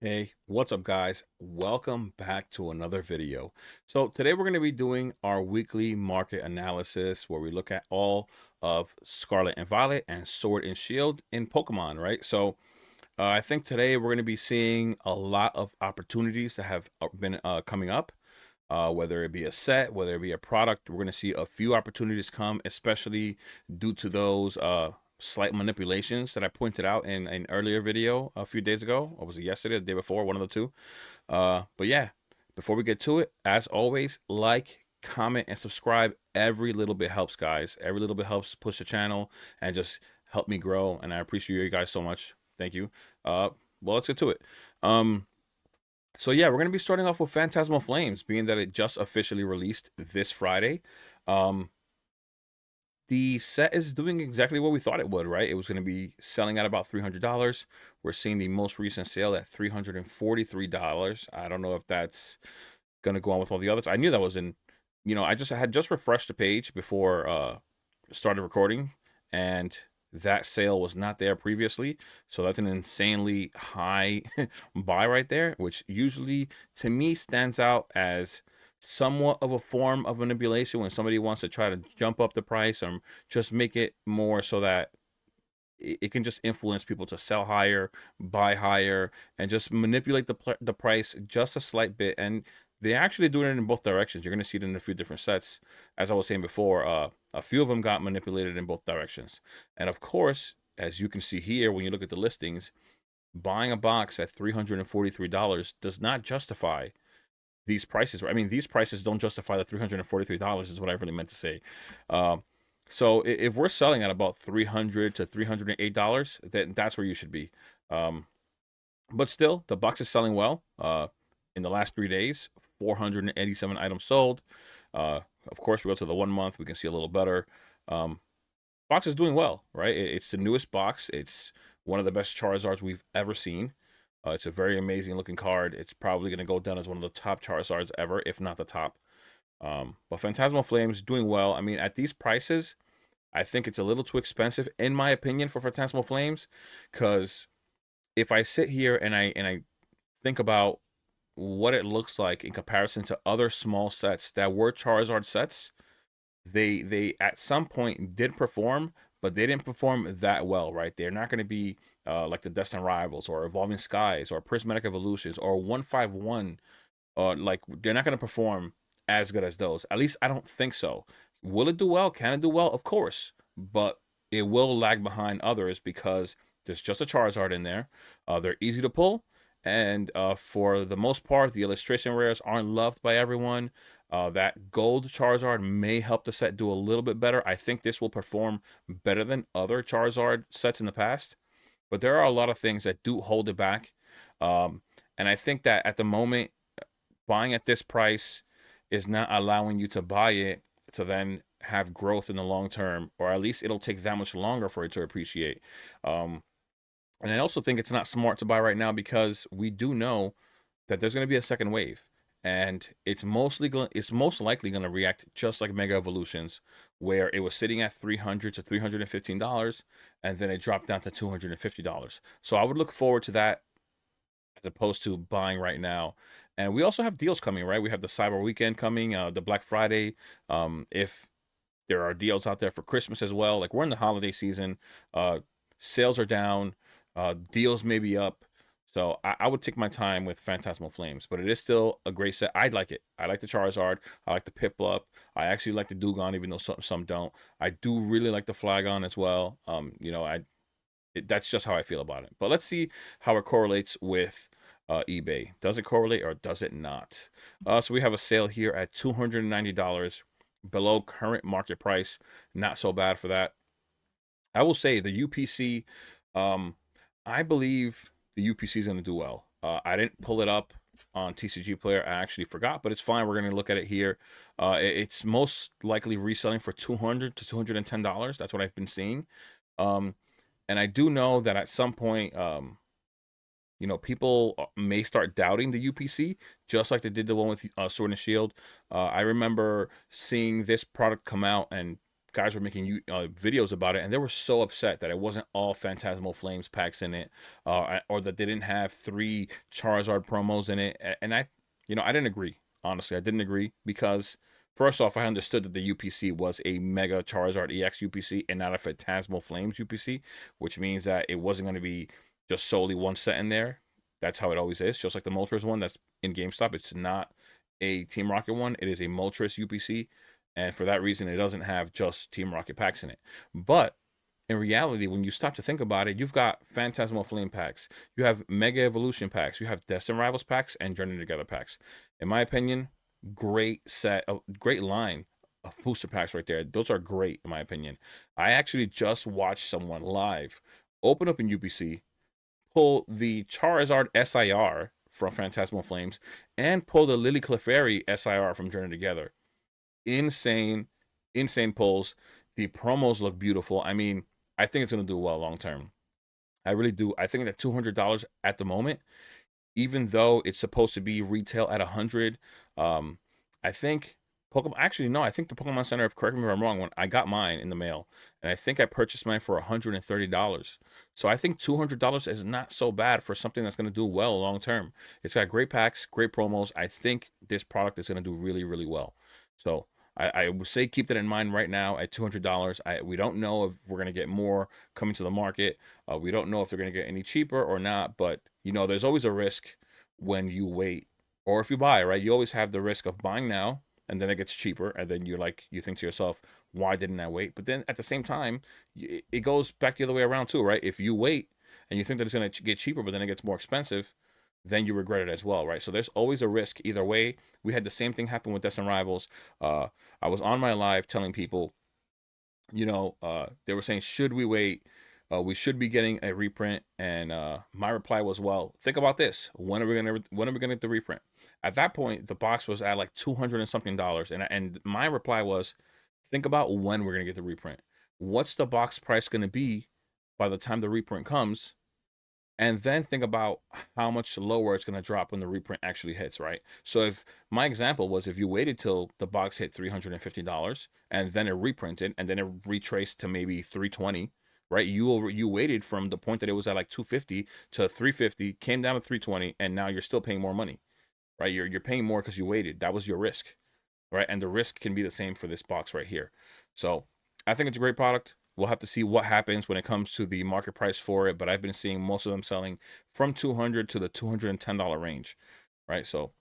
Hey, what's up guys? Welcome back to another video. So today we're going to be doing our weekly market analysis where we look at all of Scarlet and Violet and Sword and Shield in Pokemon, right? So I think today we're going to be seeing a lot of opportunities that have been coming up, whether it be a set, whether it be a product. We're going to see a few opportunities come, especially due to those slight manipulations that I pointed out in an earlier video a few days ago. Or was it yesterday, the day before, one of the two? But yeah, before we get to it, as always, like, comment, and subscribe. Every little bit helps, guys. Every little bit helps push the channel and just help me grow. And I appreciate you guys so much. Thank you. Well, let's get to it. So yeah, we're gonna be starting off with Phantasmal Flames, being that it just officially released this Friday. Um, the set is doing exactly what we thought it would, right? It was gonna be selling at about $300. We're seeing the most recent sale at $343. I don't know if that's gonna go on with all the others. I knew that was in, I had just refreshed the page before started recording, and that sale was not there previously. So that's an insanely high buy right there, which usually to me stands out as somewhat of a form of manipulation when somebody wants to try to jump up the price or just make it more so that it can just influence people to sell higher, buy higher, and just manipulate the price just a slight bit. And they're actually doing it in both directions. You're going to see it in a few different sets. As I was saying before, a few of them got manipulated in both directions. And of course, as you can see here, when you look at the listings, buying a box at $343 does not justify these prices. I mean, these prices don't justify the $343 is what I really meant to say. So if we're selling at about $300 to $308, then that's where you should be. Um, but still, the box is selling well. In the last 3 days, 487 items sold. Uh, of course, we go to the 1 month, we can see a little better. Um, box is doing well, right? It's the newest box. It's one of the best Charizards we've ever seen. It's a very amazing looking card. It's probably going to go down as one of the top Charizards ever, if not the top. But Phantasmal Flames doing well. I mean, at these prices, I think it's a little too expensive, in my opinion, for Phantasmal Flames. Because if I sit here and I think about what it looks like in comparison to other small sets that were Charizard sets, they at some point did perform, but they didn't perform that well, right? They're not going to be like the Destined Rivals or Evolving Skies or Prismatic Evolutions or 151. Like they're not going to perform as good as those. At least I don't think so. Will it do well? Can it do well? Of course, but it will lag behind others because there's just a Charizard in there. They're easy to pull, and for the most part, the illustration rares aren't loved by everyone. That gold Charizard may help the set do a little bit better. I think this will perform better than other Charizard sets in the past, but there are a lot of things that do hold it back. And I think that at the moment, buying at this price is not allowing you to buy it to then have growth in the long term, or at least it'll take that much longer for it to appreciate. Um, and I also think it's not smart to buy right now because we do know that there's going to be a second wave, and it's most likely going to react just like Mega Evolutions, where it was sitting at $300 to $315, and then it dropped down to $250. So I would look forward to that as opposed to buying right now. And we also have deals coming, right? We have the Cyber Weekend coming, the Black Friday. If there are deals out there for Christmas as well, like we're in the holiday season, sales are down, deals may be up. So I would take my time with Phantasmal Flames, but it is still a great set. I like it. I like the Charizard. I like the Piplup. I actually like the Dugong, even though some don't. I do really like the Flagon as well. That's just how I feel about it. But let's see how it correlates with eBay. Does it correlate or does it not? So we have a sale here at $290 below current market price. Not so bad for that. I will say the UPC, I believe the UPC is going to do well. I didn't pull it up on TCG Player. I actually forgot, but it's fine. We're going to look at it here. It's most likely reselling for $200 to $210. That's what I've been seeing. And I do know that at some point, people may start doubting the UPC, just like they did the one with Sword and Shield. I remember seeing this product come out and guys were making videos about it, and they were so upset that it wasn't all Phantasmal Flames packs in it, or that they didn't have 3 Charizard promos in it. And I, I didn't agree. Honestly, I didn't agree because first off, I understood that the UPC was a Mega Charizard EX UPC and not a Phantasmal Flames UPC, which means that it wasn't going to be just solely one set in there. That's how it always is. Just like the Moltres one that's in GameStop, it's not a Team Rocket one. It is a Moltres UPC, and for that reason, it doesn't have just Team Rocket packs in it. But in reality, when you stop to think about it, you've got Phantasmal Flame packs, you have Mega Evolution packs, you have Destined Rivals packs, and Journey Together packs. In my opinion, great set, a great line of booster packs right there. Those are great, in my opinion. I actually just watched someone live open up in UPC, pull the Charizard SIR from Phantasmal Flames, and pull the Lily Clefairy SIR from Journey Together. Insane, insane pulls. The promos look beautiful. I mean, I think it's going to do well long term. I really do. I think that $200 at the moment, even though it's supposed to be retail at 100, I think Pokemon. Actually, no. I think the Pokemon Center. Correct me if I'm wrong. When I got mine in the mail, and I think I purchased mine for $130. So I think $200 is not so bad for something that's going to do well long term. It's got great packs, great promos. I think this product is going to do really, really well. So I would say keep that in mind right now at $200. We don't know if we're going to get more coming to the market. We don't know if they're going to get any cheaper or not. But, there's always a risk when you wait or if you buy, right? You always have the risk of buying now and then it gets cheaper. And then you think to yourself, why didn't I wait? But then at the same time, it goes back the other way around too, right? If you wait and you think that it's going to get cheaper, but then it gets more expensive, then you regret it as well, right? So there's always a risk either way. We had the same thing happen with Destined Rivals. I was on my live telling people, they were saying, should we wait? We should be getting a reprint, and my reply was, well, think about this: when are we gonna get the reprint? At that point, the box was at like $200 and something, and my reply was, think about when we're gonna get the reprint. What's the box price gonna be by the time the reprint comes? And then think about how much lower it's going to drop when the reprint actually hits, right? So if my example was if you waited till the box hit $350 and then it reprinted and then it retraced to maybe 320, right? You waited from the point that it was at like 250 to 350, came down to 320, and now you're still paying more money, right? You're paying more because you waited. That was your risk, right? And the risk can be the same for this box right here. So I think it's a great product. We'll have to see what happens when it comes to the market price for it, but I've been seeing most of them selling from $200 to the $210 range, right? So,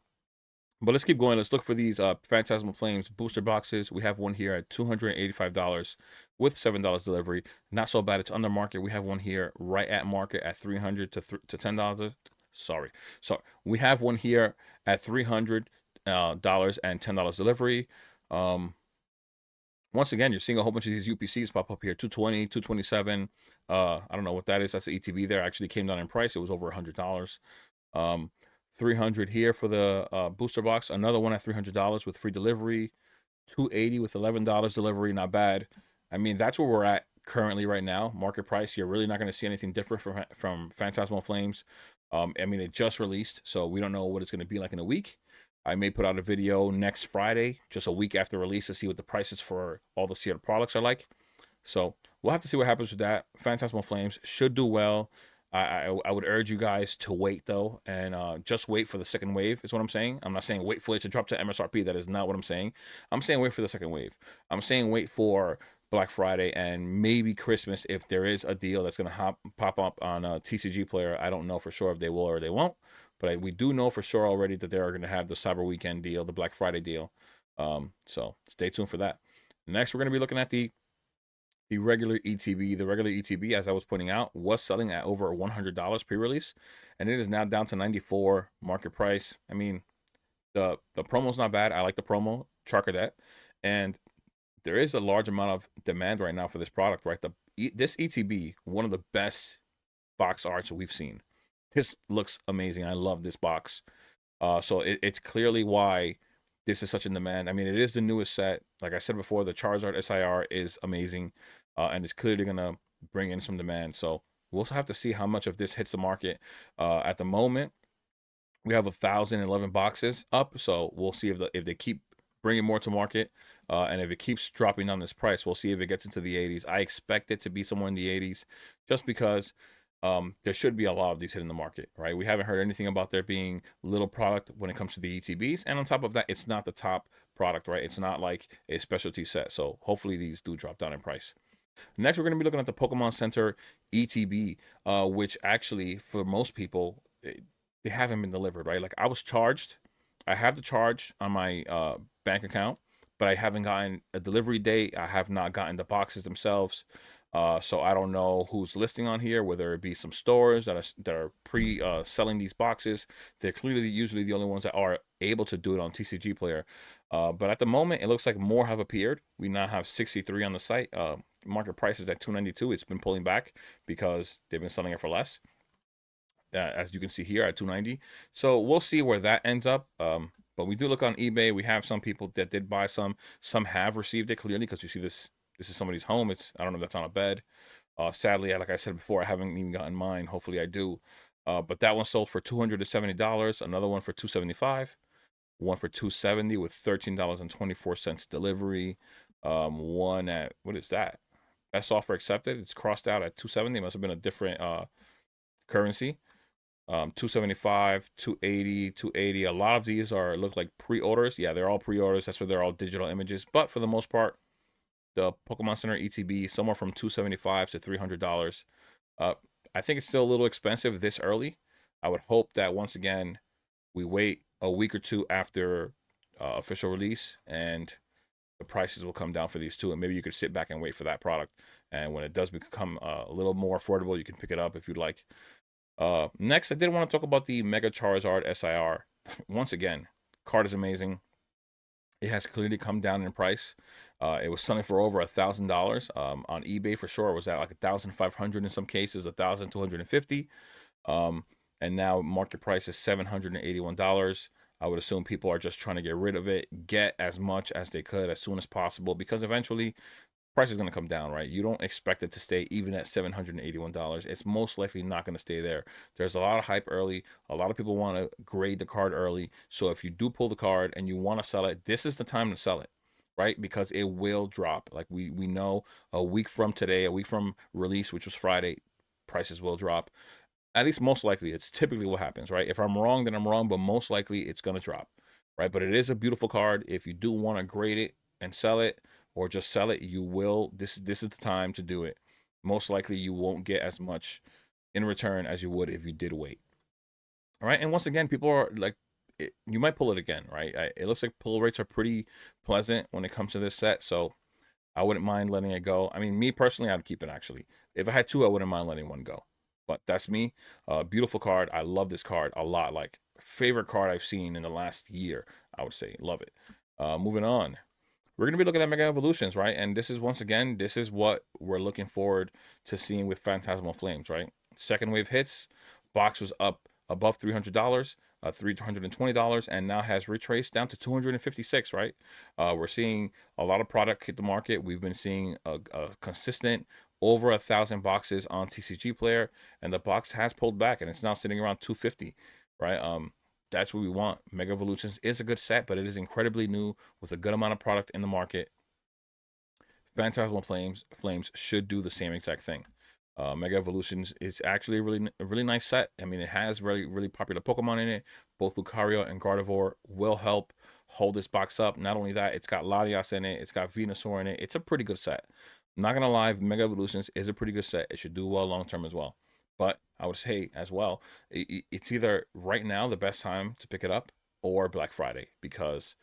but let's keep going. Let's look for these Phantasmal Flames booster boxes. We have one here at $285 with $7 delivery. Not so bad. It's under market. We have one here right at market at $300 to $10. Sorry. So we have one here at $300 dollars and $10 delivery. Once again, you're seeing a whole bunch of these UPCs pop up here. 220, 227. I don't know what that is. That's the ETB there. Actually came down in price. It was over $100. 300 here for the booster box. Another one at $300 with free delivery. 280 with $11 delivery. Not bad. I mean, that's where we're at currently right now. Market price. You're really not going to see anything different from Phantasmal Flames. I mean, it just released, so we don't know what it's going to be like in a week. I may put out a video next Friday, just a week after release, to see what the prices for all the Seattle products are like. So we'll have to see what happens with that. Phantasmal Flames should do well. I would urge you guys to wait, though, and just wait for the second wave is what I'm saying. I'm not saying wait for it to drop to MSRP. That is not what I'm saying. I'm saying wait for the second wave. I'm saying wait for Black Friday and maybe Christmas if there is a deal that's going to pop up on a TCG Player. I don't know for sure if they will or they won't. But we do know for sure already that they are going to have the Cyber Weekend deal, the Black Friday deal. So stay tuned for that. Next, we're going to be looking at the regular ETB. The regular ETB, as I was pointing out, was selling at over $100 pre-release, and it is now down to $94 market price. I mean, the promo's not bad. I like the promo, Charcadet, and there is a large amount of demand right now for this product, right? This ETB, one of the best box arts we've seen. This looks amazing. I love this box. So it's clearly why this is such in demand. I mean, it is the newest set. Like I said before, the Charizard SIR is amazing, and it's clearly going to bring in some demand. So we'll also have to see how much of this hits the market. At the moment, we have 1,011 boxes up, so we'll see if they keep bring it more to market. And if it keeps dropping down this price, we'll see if it gets into the 80s. I expect it to be somewhere in the 80s just because there should be a lot of these hitting the market, right? We haven't heard anything about there being little product when it comes to the ETBs. And on top of that, it's not the top product, right? It's not like a specialty set. So hopefully these do drop down in price. Next, we're going to be looking at the Pokemon Center ETB, which actually, for most people, they haven't been delivered, right? Like I was charged. I have the charge on my bank account, but I haven't gotten a delivery date. I have not gotten the boxes themselves. So I don't know who's listing on here, whether it be some stores that are pre selling these boxes. They're clearly usually the only ones that are able to do it on TCG Player. But at the moment, it looks like more have appeared. We now have 63 on the site. Market price is at 292. It's been pulling back because they've been selling it for less. As you can see here at 290. So we'll see where that ends up. But we do look on eBay. We have some people that did buy some. Some have received it clearly because you see this. This is somebody's home. It's, I don't know if that's on a bed. Sadly, like I said before, I haven't even gotten mine. Hopefully I do. But that one sold for $270. Another one for $275. One for $270 with $13.24 delivery. One at, what is that? Best offer accepted. It's crossed out at $270. It must have been a different currency. 275, 280, 280. A lot of these are look like pre-orders. Yeah, they're all pre-orders. That's where they're all digital images. But for the most part, the Pokemon Center ETB somewhere from $275 to $300. I think it's still a little expensive this early. I would hope that once again we wait a week or two after official release and the prices will come down for these two, and maybe you could sit back and wait for that product. And when it does become a little more affordable, you can pick it up if you'd like. Next, I did want to talk about the Mega Charizard SIR. Once again, card is amazing. It has clearly come down in price. It was selling for over $1,000 on eBay for sure. It was at like 1,500 in some cases, 1,250. And now market price is $781. I would assume people are just trying to get rid of it, get as much as they could as soon as possible, because eventually price is going to come down, right? You don't expect it to stay even at $781. It's most likely not going to stay there. There's a lot of hype early. A lot of people want to grade the card early. So if you do pull the card and you want to sell it, this is the time to sell it, right? Because it will drop. Like we know a week from today, a week from release, which was Friday, prices will drop. At least most likely, it's typically what happens, right? If I'm wrong, then I'm wrong, but most likely it's going to drop, right? But it is a beautiful card. If you do want to grade it and sell it, or just sell it, you will. This is the time to do it. Most likely you won't get as much in return as you would if you did wait. All right, and once again, people are like, you might pull it again, right? It looks like pull rates are pretty pleasant when it comes to this set, so I wouldn't mind letting it go. I mean, me personally, I'd keep it actually. If I had two, I wouldn't mind letting one go. But that's me. Beautiful card. I love this card a lot. Like favorite card I've seen in the last year, I would say. Love it. Moving on. We're going to be looking at Mega Evolutions, right? And this is, once again, this is what we're looking forward to seeing with Phantasmal Flames, right? Second wave hits. Box was up above $300, $320, and now has retraced down to $256, right? We're seeing a lot of product hit the market. We've been seeing a consistent over 1,000 boxes on TCG Player, and the box has pulled back, and it's now sitting around 250, right? That's what we want. Mega Evolutions is a good set, but it is incredibly new with a good amount of product in the market. Phantasmal Flames should do the same exact thing. Mega Evolutions is actually a really nice set. I mean, it has really popular Pokemon in it. Both Lucario and Gardevoir will help hold this box up. Not only that, it's got Latias in it. It's got Venusaur in it. It's a pretty good set. I'm not going to lie, Mega Evolutions is a pretty good set. It should do well long term as well. But I would say as well, it's either right now the best time to pick it up or Black Friday, because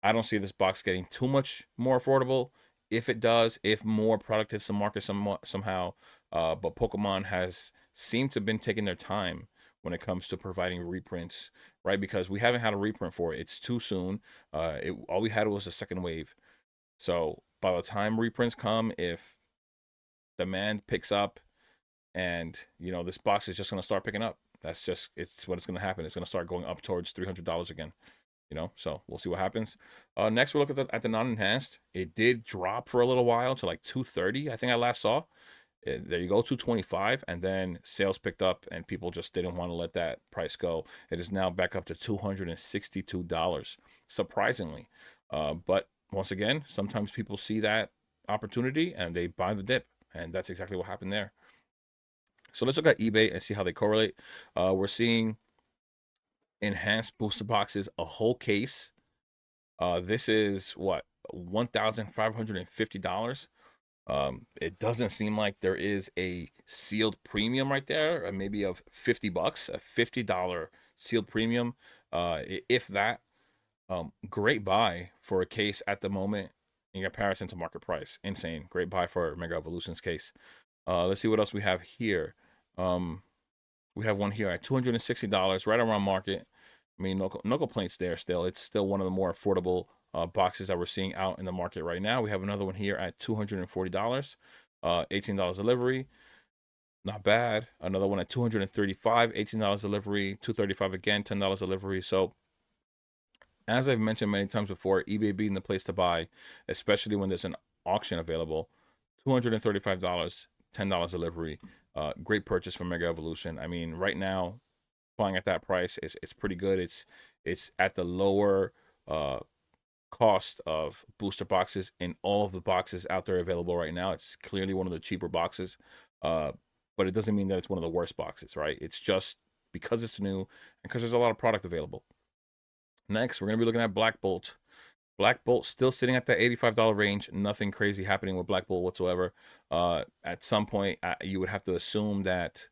I don't see this box getting too much more affordable. If it does, if more product hits the market somehow, but Pokemon has seemed to have been taking their time when it comes to providing reprints, right? Because we haven't had a reprint for it. It's too soon. All we had was a second wave. So by the time reprints come, if demand picks up, and this box is just going to start picking up. It's what it's going to happen. It's going to start going up towards $300 again. So we'll see what happens. Next, we'll look at the non-enhanced. It did drop for a little while to like 230, I think I last saw. There you go, 225, and then sales picked up and people just didn't want to let that price go. It is now back up to $262, surprisingly. But once again, sometimes people see that opportunity and they buy the dip, and that's exactly what happened there. So let's look at eBay and see how they correlate. We're seeing enhanced booster boxes, a whole case. This is what, $1,550. It doesn't seem like there is a sealed premium right there, maybe of $50, a $50 sealed premium, if that. Great buy for a case at the moment in comparison to market price. Insane. Great buy for Mega Evolution's case. Let's see what else we have here. We have one here at $260, right around market. I mean, no complaints there still. It's still one of the more affordable boxes that we're seeing out in the market right now. We have another one here at $240, $18 delivery. Not bad. Another one at $235, $18 delivery, $235 again, $10 delivery. So as I've mentioned many times before, eBay being the place to buy, especially when there's an auction available. $235, $10 delivery. Great purchase from Mega Evolution. I mean, right now, buying at that price is pretty good. It's at the lower cost of booster boxes in all of the boxes out there available right now. It's clearly one of the cheaper boxes, but it doesn't mean that it's one of the worst boxes, right? It's just because it's new and because there's a lot of product available. Next, we're going to be looking at Black Bolt. Black Bolt still sitting at that $85 range. Nothing crazy happening with Black Bolt whatsoever. At some point, you would have to assume that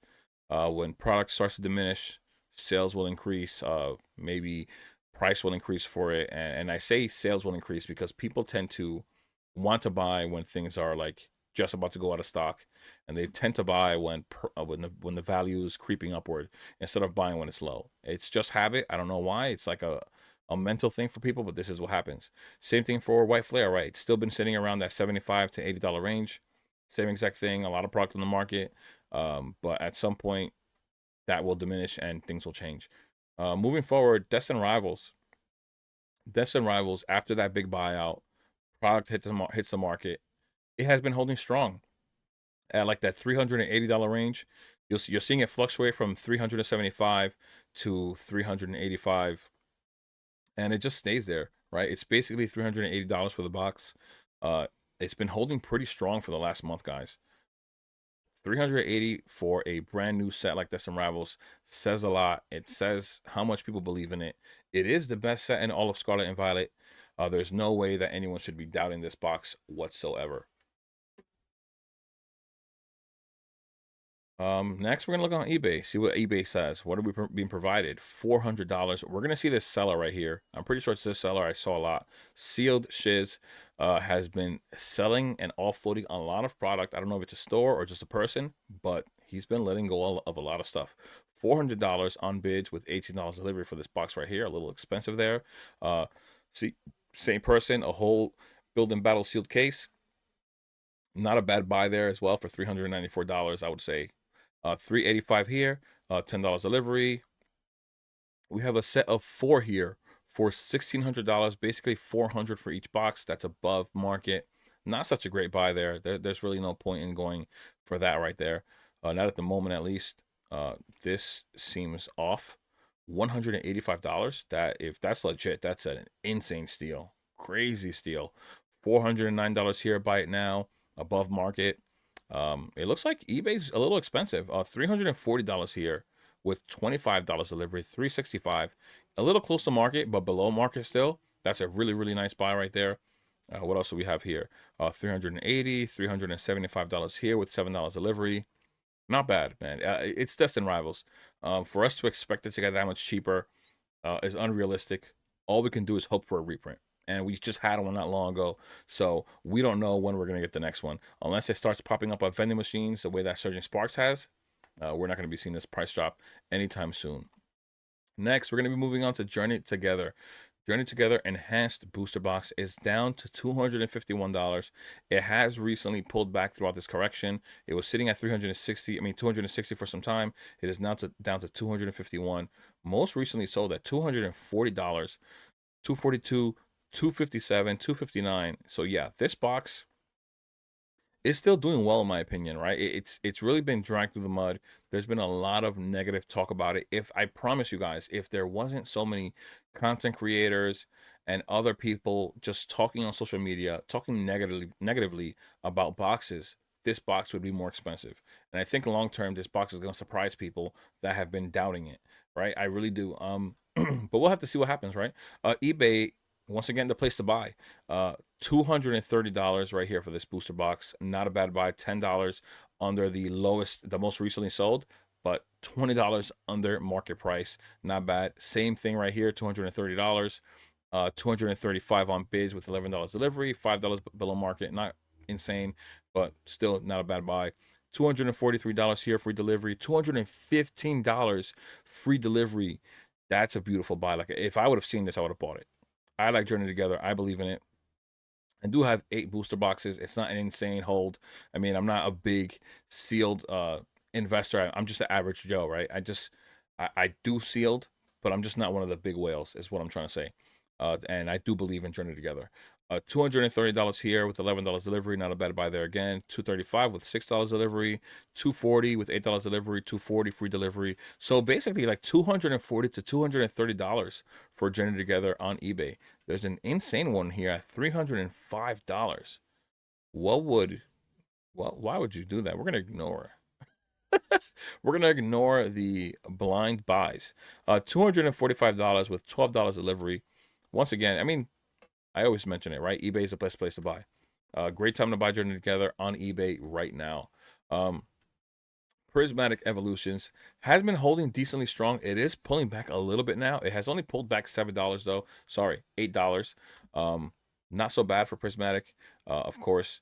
when product starts to diminish, sales will increase. Maybe price will increase for it. And I say sales will increase because people tend to want to buy when things are like just about to go out of stock, and they tend to buy when the value is creeping upward instead of buying when it's low. It's just habit. I don't know why. It's like a mental thing for people, but this is what happens. Same thing for White Flare, right? It's still been sitting around that $75 to $80 range. Same exact thing. A lot of product on the market, but at some point that will diminish and things will change. Moving forward, Destined Rivals. Destined Rivals, after that big buyout, product hits the market. It has been holding strong at like that $380 range. You're seeing it fluctuate from 375 to 385, and it just stays there, right? It's basically $380 for the box. It's been holding pretty strong for the last month, guys. 380 for a brand new set like this in Rivals says a lot. It says how much people believe in it. It is the best set in all of Scarlet and Violet. There's no way that anyone should be doubting this box whatsoever. Next, we're gonna look on eBay, see what eBay says. What are we being provided? $400. We're gonna see this seller right here. I'm pretty sure it's this seller. I saw a lot. Sealed Shiz has been selling and offloading a lot of product. I don't know if it's a store or just a person, but he's been letting go of a lot of stuff. $400 on bids with $18 delivery for this box right here. A little expensive there. See, same person, a whole build and battle sealed case. Not a bad buy there as well for $394, I would say. $385 here, $10 delivery. We have a set of 4 here for $1,600, basically $400 for each box. That's above market. Not such a great buy there. There's really no point in going for that right there. Not at the moment, at least. This seems off. $185. That, if that's legit, that's an insane steal. Crazy steal. $409 here. Buy it now. Above market. It looks like eBay's a little expensive. $340 here with $25 delivery, $365. A little close to market, but below market still. That's a really, really nice buy right there. What else do we have here? $380, $375 here with $7 delivery. Not bad, man. It's Destined Rivals. For us to expect it to get that much cheaper is unrealistic. All we can do is hope for a reprint. And we just had one not long ago, so we don't know when we're going to get the next one. Unless it starts popping up on vending machines the way that Surging Sparks has, we're not going to be seeing this price drop anytime soon. Next, we're going to be moving on to Journey Together. Journey Together Enhanced Booster Box is down to $251. It has recently pulled back throughout this correction. It was sitting at 260 for some time. It is now down to 251. Most recently sold at $240, 242, 257, 259. So yeah, this box It's still doing well in my opinion, right? It's really been dragged through the mud. There's been a lot of negative talk about it. If I promise you guys, if there wasn't so many content creators and other people just talking on social media, talking negatively about boxes, this box would be more expensive. And I think long term this box is going to surprise people that have been doubting it, right? I really do. But we'll have to see what happens, right? eBay, once again, the place to buy. $230 right here for this booster box. Not a bad buy. $10 under the lowest, the most recently sold, but $20 under market price. Not bad. Same thing right here, $230. 235 on bids with $11 delivery, $5 below market. Not insane, but still not a bad buy. $243 here, free delivery. $215 free delivery. That's a beautiful buy. Like if I would have seen this, I would have bought it. I like Journey Together. I believe in it. I do have 8 booster boxes. It's not an insane hold. I mean, I'm not a big sealed investor. I'm just an average Joe, right? I do sealed, but I'm just not one of the big whales, is what I'm trying to say. And I do believe in Journey Together. $230 here with $11 delivery, not a bad buy there again. $235 with $6 delivery, $240 with $8 delivery, $240 free delivery. So basically like $240 to $230 for Journey Together on eBay. There's an insane one here at $305. What would why would you do that? We're gonna ignore. We're gonna ignore the blind buys. $245 with $12 delivery. Once again, I mean, I always mention it, right? eBay is the best place to buy. Great time to buy Journey Together on eBay right now. Prismatic Evolutions has been holding decently strong. It is pulling back a little bit now. It has only pulled back $7 though. Sorry, $8. Not so bad for Prismatic. Of course,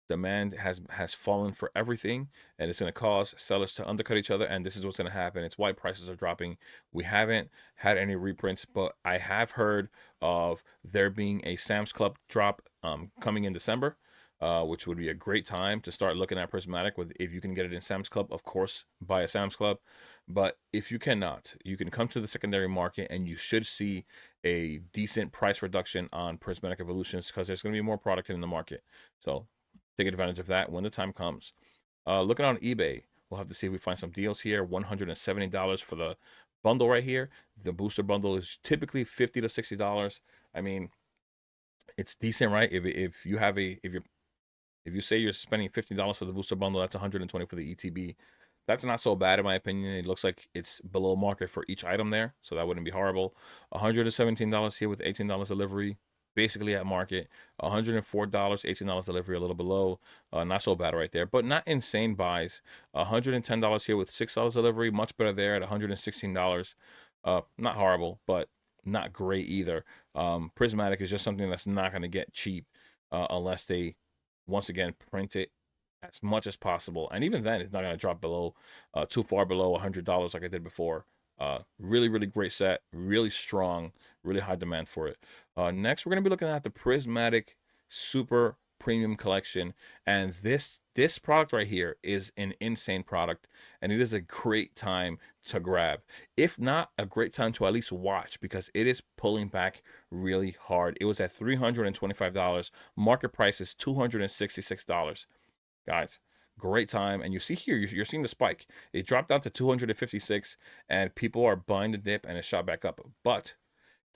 demand has fallen for everything, and it's going to cause sellers to undercut each other. And this is what's going to happen. It's why prices are dropping. We haven't had any reprints, but I have heard of there being a Sam's Club drop coming in December, which would be a great time to start looking at Prismatic. With if you can get it in Sam's Club, of course, buy a Sam's Club. But if you cannot, you can come to the secondary market, and you should see a decent price reduction on Prismatic Evolutions because there's going to be more product in the market. So take advantage of that when the time comes. Looking on eBay, we'll have to see if we find some deals here. $170 for the bundle right here. The booster bundle is typically $50 to $60. I mean, it's decent, right? If you have a if you say you're spending $50 for the booster bundle, that's $120 for the ETB. That's not so bad in my opinion. It looks like it's below market for each item there, so that wouldn't be horrible. $117 here with $18 delivery, basically at market. $104, $18 delivery, a little below. Not so bad right there, but not insane buys. $110 here with $6 delivery, much better there at $116. Not horrible, but not great either. Prismatic is just something that's not going to get cheap unless they once again print it as much as possible, and even then it's not going to drop below too far below $100 like I did before. Really great set, really strong, really high demand for it. Next we're going to be looking at the Prismatic Super Premium Collection, and this product right here is an insane product, and it is a great time to grab. If not, a great time to at least watch, because it is pulling back really hard. It was at $325. Market price is $266. Guys, great time. And you see here, you're seeing the spike. It dropped down to 256, and people are buying the dip, and it shot back up. But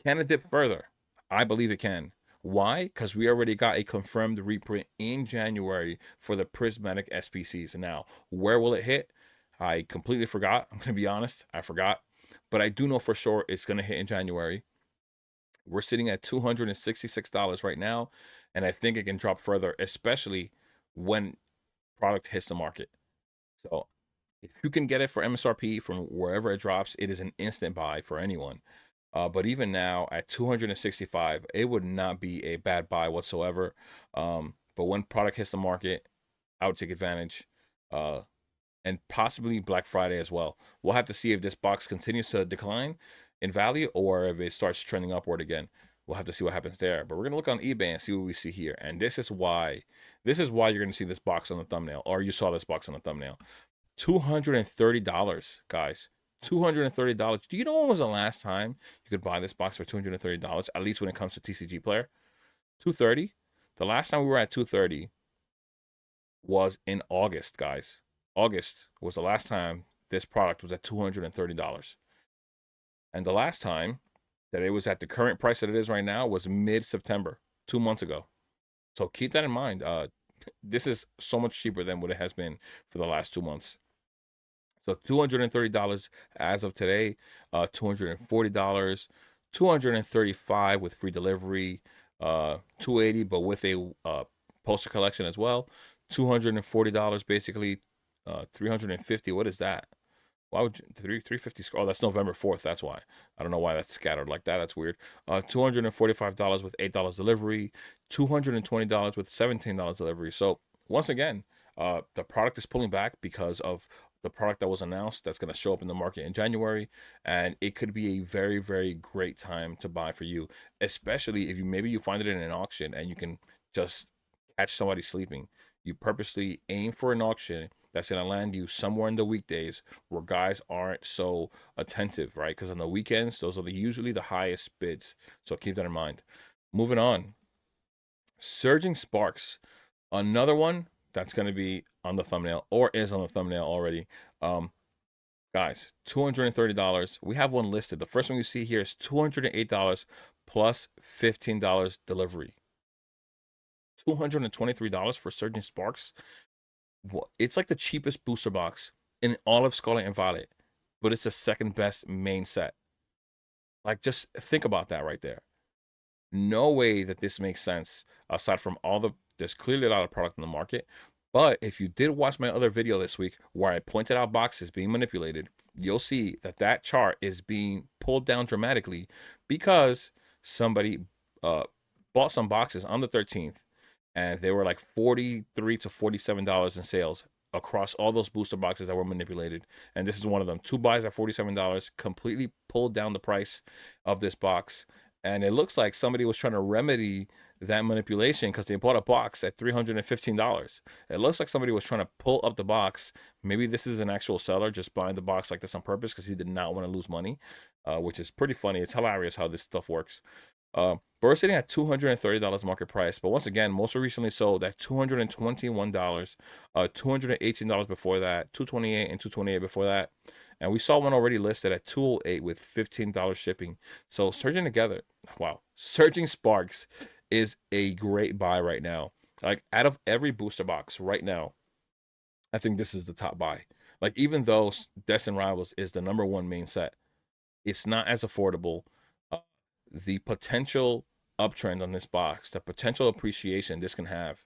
can it dip further? I believe it can. Why? Because we already got a confirmed reprint in January for the Prismatic SPCs. Now, where will it hit? I completely forgot. I'm going to be honest. I forgot. But I do know for sure it's going to hit in January. We're sitting at $266 right now, and I think it can drop further, especially when product hits the market. So if you can get it for MSRP from wherever it drops, it is an instant buy for anyone. But even now at 265, it would not be a bad buy whatsoever. But when product hits the market, I would take advantage. And possibly Black Friday as well. We'll have to see if this box continues to decline in value or if it starts trending upward again. We'll have to see what happens there. But we're gonna look on eBay and see what we see here. And this is why you're gonna see this box on the thumbnail, or you saw this box on the thumbnail. $230, guys. $230. Do you know when was the last time you could buy this box for $230? At least when it comes to TCG Player. $230. The last time we were at $230 was in August, guys. August was the last time this product was at $230. And the last time that it was at the current price that it is right now was mid-September, 2 months ago. So keep that in mind. This is so much cheaper than what it has been for the last 2 months. So $230 as of today, $240, $235 with free delivery, $280 but with a poster collection as well, $240 basically, $350. What is that? Why would you, 350? Oh, that's November 4th. That's why. I don't know why that's scattered like that. That's weird. $245 with $8 delivery, $220 with $17 delivery. So once again, the product is pulling back because of the product that was announced that's going to show up in the market in January, and it could be a very, very great time to buy for you, especially if you maybe you find it in an auction and you can just catch somebody sleeping. You purposely aim for an auction that's going to land you somewhere in the weekdays where guys aren't so attentive, right? Because on the weekends, those are usually the highest bids. So keep that in mind. Moving on, Surging Sparks, another one that's going to be on the thumbnail or is on the thumbnail already. Guys, $230. We have one listed. The first one you see here is $208 plus $15 delivery. $223 for Surging Sparks. It's like the cheapest booster box in all of Scarlet and Violet, but it's the second best main set. Like, just think about that right there. No way that this makes sense aside from there's clearly a lot of product in the market. But if you did watch my other video this week where I pointed out boxes being manipulated, you'll see that that chart is being pulled down dramatically because somebody bought some boxes on the 13th and they were like $43 to $47 in sales across all those booster boxes that were manipulated. And this is one of them. 2 buys at $47 completely pulled down the price of this box. And it looks like somebody was trying to remedy that manipulation because they bought a box at $315. It looks like somebody was trying to pull up the box. Maybe this is an actual seller just buying the box like this on purpose because he did not want to lose money, which is pretty funny. It's hilarious how this stuff works. But we're sitting at $230 market price. But once again, most recently sold at $221, $218 before that, $228 and $228 before that. And we saw one already listed at $208 with $15 shipping. So surging together, wow, Surging Sparks is a great buy right now. Like, out of every booster box right now, I think this is the top buy. Like, even though Destined Rivals is the #1 main set, it's not as affordable. The potential uptrend on this box, the potential appreciation this can have,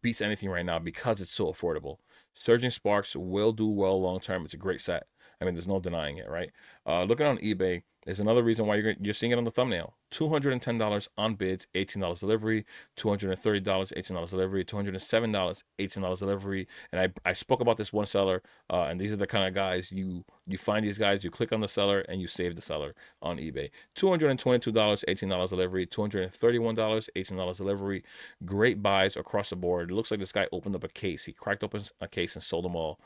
beats anything right now because it's so affordable. Surging Sparks will do well long term. It's a great set. I mean, there's no denying it, right? Looking on eBay is another reason why you're seeing it on the thumbnail. $210 on bids, $18 delivery. $230, $18 delivery. $207, $18 delivery. And I spoke about this one seller, and these are the kind of guys you find these guys. You click on the seller and you save the seller on eBay. $222, $18 delivery. $231, $18 delivery. Great buys across the board. It looks like this guy opened up a case. He cracked open a case and sold them all.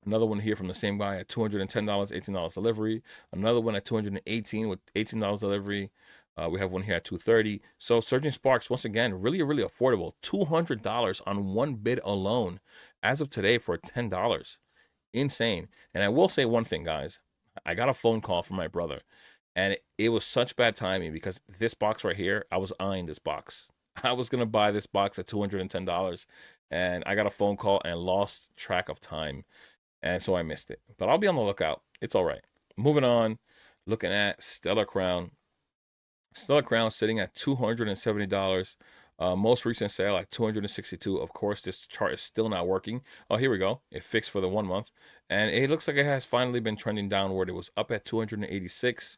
Another one here from the same guy at $210, $18 delivery. Another one at $218 with $18 delivery. We have one here at $230. So Surging Sparks, once again, really, really affordable. $200 on one bid alone as of today for $10. Insane. And I will say one thing, guys. I got a phone call from my brother, and it was such bad timing because this box right here, I was eyeing this box. I was going to buy this box at $210, and I got a phone call and lost track of time. And so I missed it. But I'll be on the lookout. It's all right. Moving on, looking at Stellar Crown. Stellar Crown sitting at $270. Most recent sale at $262. Of course, this chart is still not working. Oh, here we go. It fixed for the 1 month. And it looks like it has finally been trending downward. It was up at $286.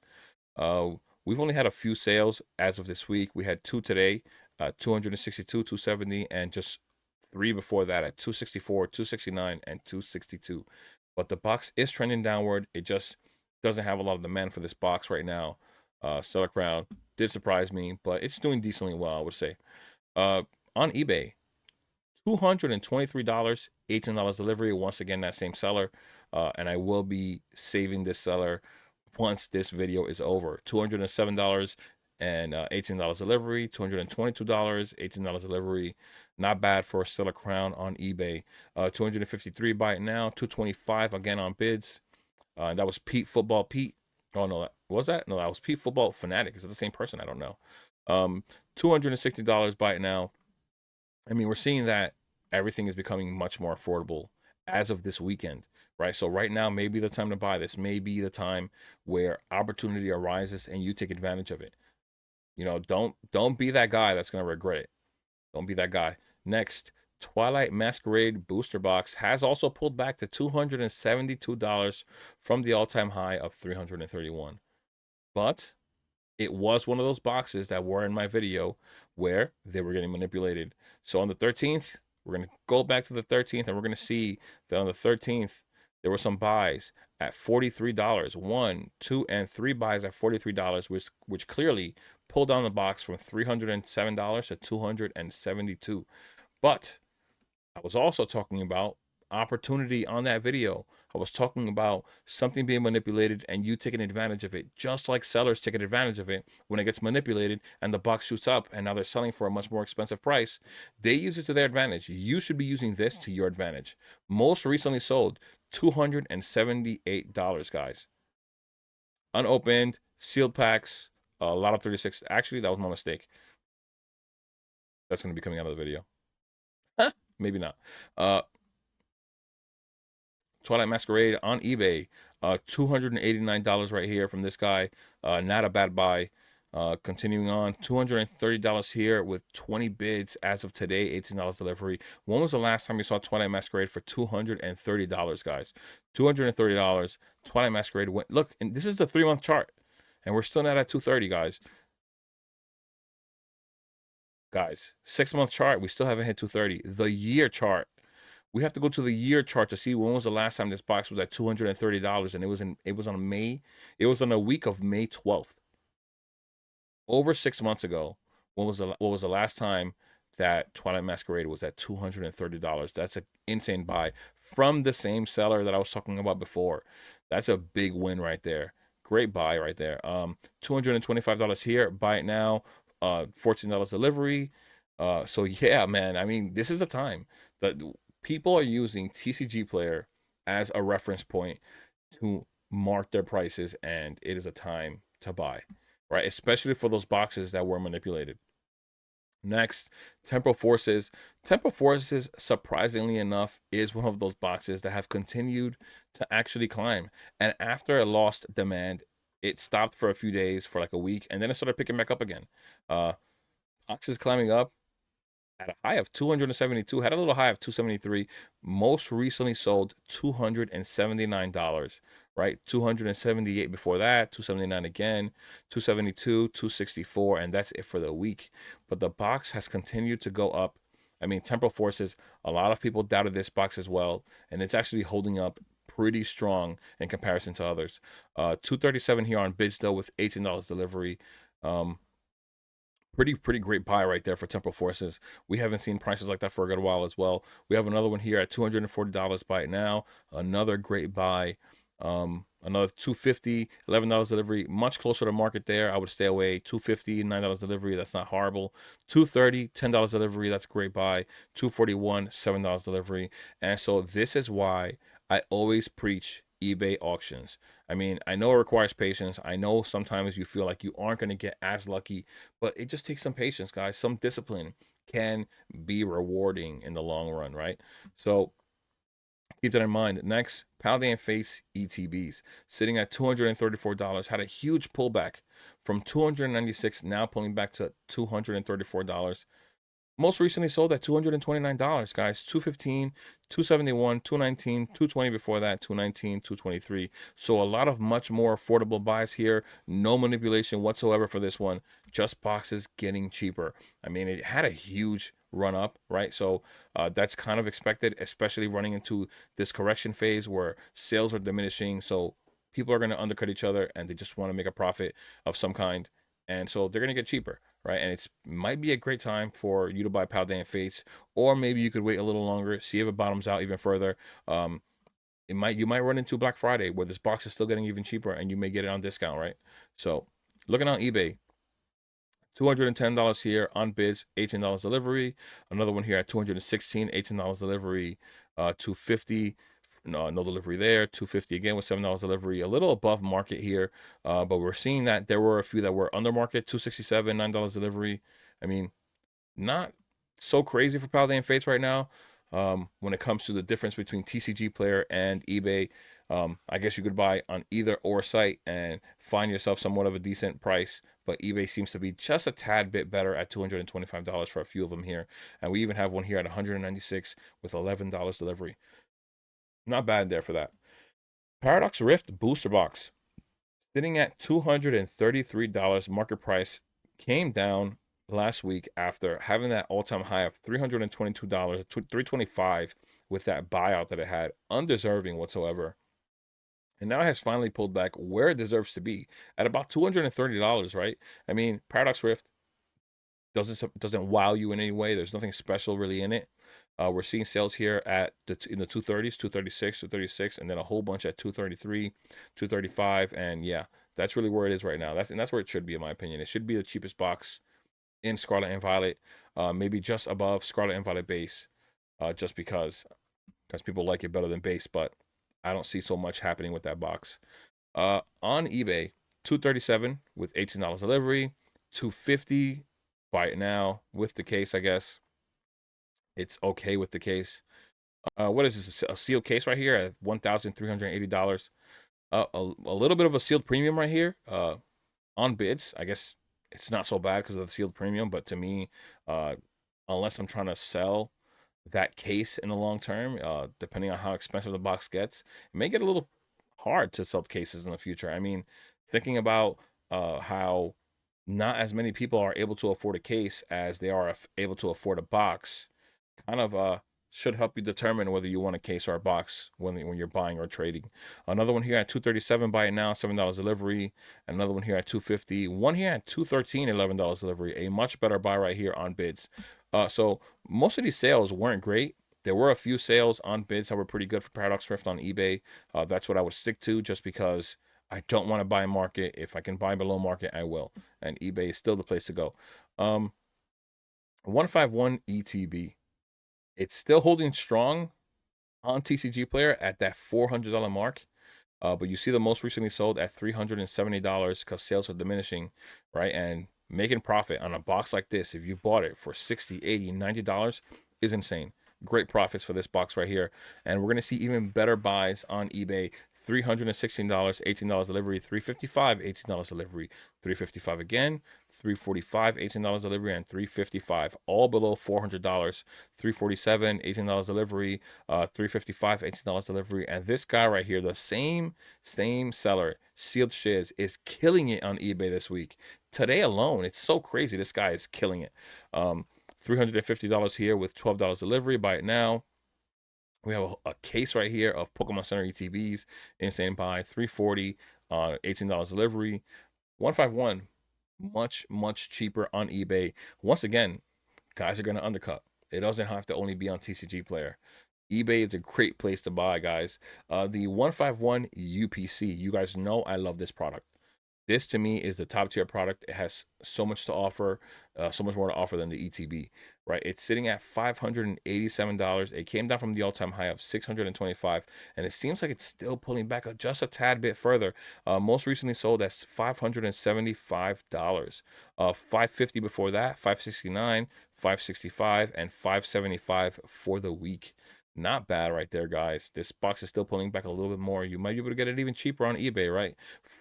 We've only had a few sales as of this week. We had 2 today, 262, 270, and just 3 before that at 264, 269, and 262. But the box is trending downward. It just doesn't have a lot of demand for this box right now. Stellar Crown did surprise me, but it's doing decently well, I would say. On eBay, $223, $18 delivery. Once again, that same seller. And I will be saving this seller once this video is over. $207 and $18 delivery. $222, $18 delivery. Not bad for still a crown on eBay. 253 buy it now. 225 again on bids. That was Pete Football Pete. Oh no, was that? No, that was Pete Football Fanatic. Is it the same person? I don't know. $260 buy it now. I mean, we're seeing that everything is becoming much more affordable as of this weekend, right? So right now may be the time to buy this. May be the time where opportunity arises and you take advantage of it. You know, don't be that guy that's gonna regret it. Don't be that guy. Next, Twilight Masquerade Booster Box has also pulled back to $272 from the all-time high of $331. But it was one of those boxes that were in my video where they were getting manipulated. So on the 13th, we're going to go back to the 13th and we're going to see that on the 13th, there were some buys at $43. One, two, and three buys at $43, which clearly pulled down the box from $307 to $272. But I was also talking about opportunity on that video. I was talking about something being manipulated and you taking advantage of it, just like sellers taking advantage of it when it gets manipulated and the box shoots up and now they're selling for a much more expensive price. They use it to their advantage. You should be using this to your advantage. Most recently sold $278, guys. Unopened, sealed packs, a lot of 36. Actually, that was my mistake. That's going to be coming out of the video. Maybe not. Twilight Masquerade on eBay, $289 right here from this guy. Not a bad buy. Continuing on, $230 here with 20 bids as of today, $18 delivery. When was the last time you saw Twilight Masquerade for $230, guys? $230. Twilight Masquerade went. Look, and this is the 3-month chart, and we're still not at 230, guys. Guys, 6-month chart, we still haven't hit 230. The year chart, we have to go to the year chart to see when was the last time this box was at $230, and it was on a week of May 12th. Over 6 months ago, what was the last time that Twilight Masquerade was at $230? That's an insane buy from the same seller that I was talking about before. That's a big win right there. Great buy right there. $225 here. Buy it now. $14 delivery. So yeah, man. I mean, this is the time that people are using TCG Player as a reference point to mark their prices, and it is a time to buy, right? Especially for those boxes that were manipulated. Next, Temporal Forces. Temporal Forces, surprisingly enough, is one of those boxes that have continued to actually climb. And after it lost demand, it stopped for a few days, for like a week, and then it started picking back up again. Boxes climbing up at a high of 272, had a little high of 273. Most recently sold $279, right? 278 before that, 279 again, 272, 264, and that's it for the week. But the box has continued to go up. I mean, Temporal Forces, a lot of people doubted this box as well, and it's actually holding up pretty strong in comparison to others. 237 here on bids though, with $18 delivery. Pretty great buy right there for Temporal Forces. We haven't seen prices like that for a good while as well. We have another one here at $240 buy it now. Another great buy. Another $250, $11 delivery, much closer to market there. I would stay away. $250, $9 delivery, that's not horrible. $230, $10 delivery, that's a great buy. $241, $7 delivery. And so this is why I always preach eBay auctions. I mean, I know it requires patience. I know sometimes you feel like you aren't going to get as lucky, but it just takes some patience, guys. Some discipline can be rewarding in the long run, right? So keep that in mind. Next, Paldean Face ETBs sitting at $234, had a huge pullback from $296, now pulling back to $234. Most recently sold at $229, guys. $215, $271, $219, $220 before that, $219, $223. So a lot of much more affordable buys here. No manipulation whatsoever for this one. Just boxes getting cheaper. I mean, it had a huge run up, right? So that's kind of expected, especially running into this correction phase where sales are diminishing. So people are going to undercut each other and they just want to make a profit of some kind. And so they're going to get cheaper, right? And it's might be a great time for you to buy Paldean Fates, or maybe you could wait a little longer, see if it bottoms out even further. You might run into Black Friday where this box is still getting even cheaper, and you may get it on discount, right? So looking on eBay, $210 here on bids, $18 delivery. Another one here at $216, $18 delivery. 250, no delivery there. 250 again with $7 delivery. A little above market here, but we're seeing that there were a few that were under market. 267, $9 delivery. I mean, not so crazy for Paldean Fates right now. When it comes to the difference between TCG Player and eBay, I guess you could buy on either or site and find yourself somewhat of a decent price. But eBay seems to be just a tad bit better at $225 for a few of them here. And we even have one here at $196 with $11 delivery. Not bad there for that. Paradox Rift Booster Box, sitting at $233 market price, came down last week after having that all-time high of $322, $325 with that buyout that it had, undeserving whatsoever. And now it has finally pulled back where it deserves to be at about $230, right? I mean, Paradox Rift doesn't wow you in any way. There's nothing special really in it. We're seeing sales here at in the 230s, 236, 236, and then a whole bunch at 233, 235, and yeah, that's really where it is right now. That's where it should be, in my opinion. It should be the cheapest box in Scarlet and Violet, maybe just above Scarlet and Violet base, just because people like it better than base, but I don't see so much happening with that box. On eBay, 237 with $18 delivery, 250 buy it now with the case, I guess. It's okay with the case. What is this? A sealed case right here at $1,380. A little bit of a sealed premium right here. On bids, I guess it's not so bad because of the sealed premium, but to me, unless I'm trying to sell that case in the long term, depending on how expensive the box gets, it may get a little hard to sell cases in the future. I mean, thinking about how not as many people are able to afford a case as they are able to afford a box, kind of should help you determine whether you want a case or a box when you're buying or trading. Another one here at 237, buy it now, $7 delivery. Another one here at 250. One here at 213, $11 delivery. A much better buy right here on bids. So most of these sales weren't great. There were a few sales on bids that were pretty good for Paradox Rift on eBay. That's what I would stick to, just because I don't want to buy market. If I can buy below market, I will. And eBay is still the place to go. 151 ETB. It's still holding strong on TCG Player at that $400 mark. But you see the most recently sold at $370 because sales are diminishing, right? And making profit on a box like this, if you bought it for $60, $80, $90, is insane. Great profits for this box right here. And we're going to see even better buys on eBay. $316, $18 delivery, $355, $18 delivery, $355 again, $345, $18 delivery, and $355, all below $400. $347, $18 delivery, $355, $18 delivery. And this guy right here, the same seller, Sealed Shiz, is killing it on eBay this week. Today alone, it's so crazy. This guy is killing it. $350 here with $12 delivery. Buy it now. We have a case right here of Pokemon Center ETBs. Insane buy. $340, $18 delivery. 151, much cheaper on eBay. Once again, guys are going to undercut. It doesn't have to only be on TCG Player. eBay is a great place to buy, guys. The 151 UPC. You guys know I love this product. This to me is the top tier product. It has so much to offer, so much more to offer than the ETB, right? It's sitting at $587. It came down from the all-time high of $625, and it seems like it's still pulling back just a tad bit further. Most recently sold at $575. $550 before that, $569, $565, and $575 for the week. Not bad right there, guys. This box is still pulling back a little bit more. You might be able to get it even cheaper on eBay, right?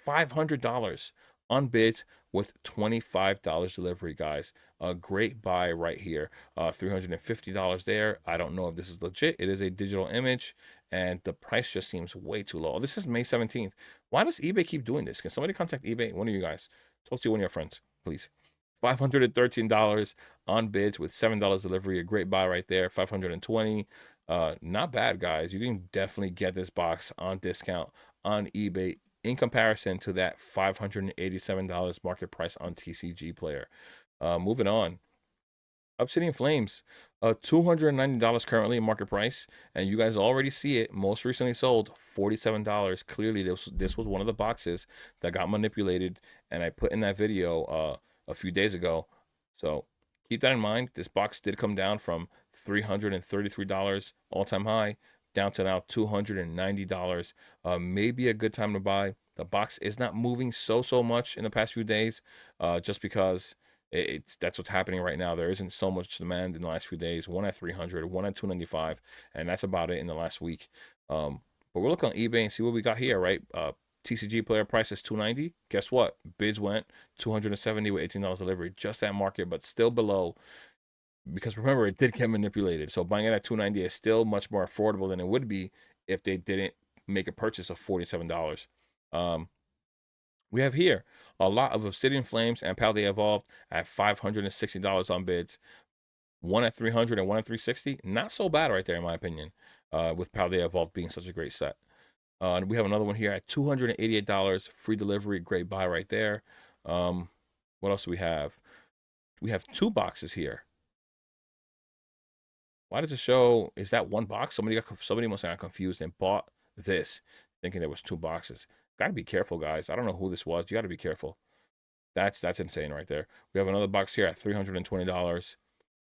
$500 on bids with $25 delivery, guys. A great buy right here. $350 there. I don't know if this is legit. It is a digital image, and the price just seems way too low. This is May 17th. Why does eBay keep doing this? Can somebody contact eBay? One of you guys. Talk to one of your friends, please. $513 on bids with $7 delivery. A great buy right there. $520. Not bad, guys. You can definitely get this box on discount on eBay in comparison to that $587 market price on TCG Player. Moving on. Obsidian Flames, $290 currently market price, and you guys already see it. Most recently sold $47. Clearly, this was one of the boxes that got manipulated, and I put in that video a few days ago. So keep that in mind. This box did come down from $333 all-time high down to now $290. Maybe a good time to buy. The box is not moving so much in the past few days, just because it's that's what's happening right now. There isn't so much demand in the last few days. One at 300, one at 295, and that's about it in the last week. But we're looking on eBay and see what we got here, right? TCG player price is 290. Guess what? Bids went 270 with $18 delivery, just at market, but still below, because remember, it did get manipulated. So buying it at 290 is still much more affordable than it would be if they didn't make a purchase of $47. Um, we have here a lot of Obsidian Flames and Paldea Evolved at $560 on bids. One at 300 and one at 360. Not so bad right there, in my opinion, with Paldea Evolved being such a great set. And we have another one here at $288, free delivery, great buy right there. What else do we have? We have two boxes here. Why does it show? Is that one box? Somebody must have got confused and bought this, thinking there was two boxes. Got to be careful, guys. I don't know who this was. You got to be careful. That's insane right there. We have another box here at $320,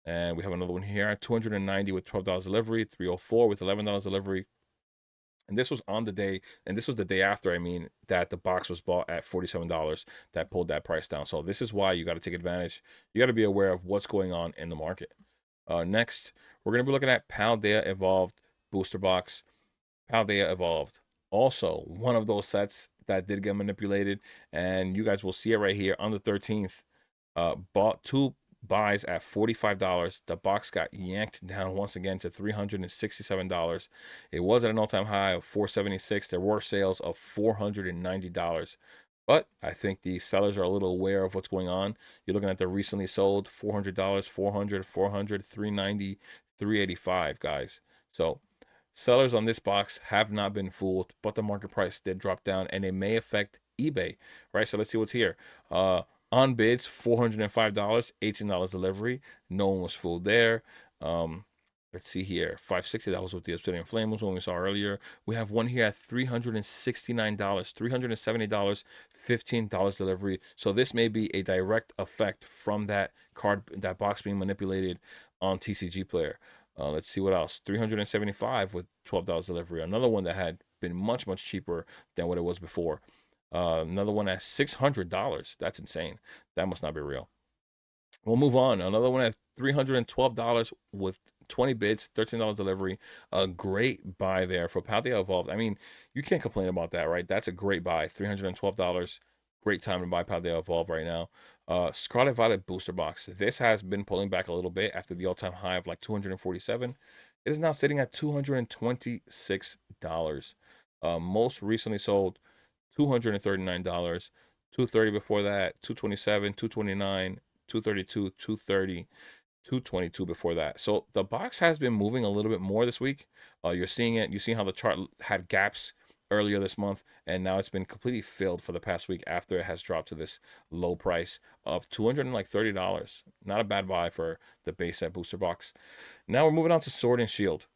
and we have another one here at $290 with $12 delivery, $304 with $11 delivery. And this was on the day, and this was the day after, I mean, that the box was bought at $47 that pulled that price down. So this is why you got to take advantage. You got to be aware of what's going on in the market. Next, we're going to be looking at Paldea Evolved Booster Box. Paldea Evolved. Also, one of those sets that did get manipulated, and you guys will see it right here on the 13th. Bought two buys at $45. The box got yanked down once again to $367. It was at an all-time high of $476. There were sales of $490. But I think the sellers are a little aware of what's going on. You're looking at the recently sold $400, 400, 400, 390, 385, guys. So sellers on this box have not been fooled, but the market price did drop down, and it may affect eBay, right? So let's see what's here. On bids, $405, $18 delivery. No one was fooled there. Let's see here. $560, that was with the Obsidian Flame was one we saw earlier. We have one here at $369, $370, $15 delivery. So this may be a direct effect from that box being manipulated on TCG Player. Let's see what else. $375 with $12 delivery. Another one that had been much cheaper than what it was before. Another one at $600. That's insane. That must not be real. We'll move on. Another one at $312 with 20 bids, $13 delivery. A great buy there for Paldea Evolved. I mean, you can't complain about that, right? That's a great buy. $312. Great time to buy Paldea Evolved right now. Scarlet Violet Booster Box. This has been pulling back a little bit after the all-time high of like 247. It is now sitting at $226. Most recently sold $239. 230 before that, 227, 229, 232, 230, 222 before that. So the box has been moving a little bit more this week. You're seeing it. You're seeing how the chart had gaps earlier this month, and now it's been completely filled for the past week after it has dropped to this low price of $230. Not a bad buy for the base set booster box. Now we're moving on to Sword and Shield.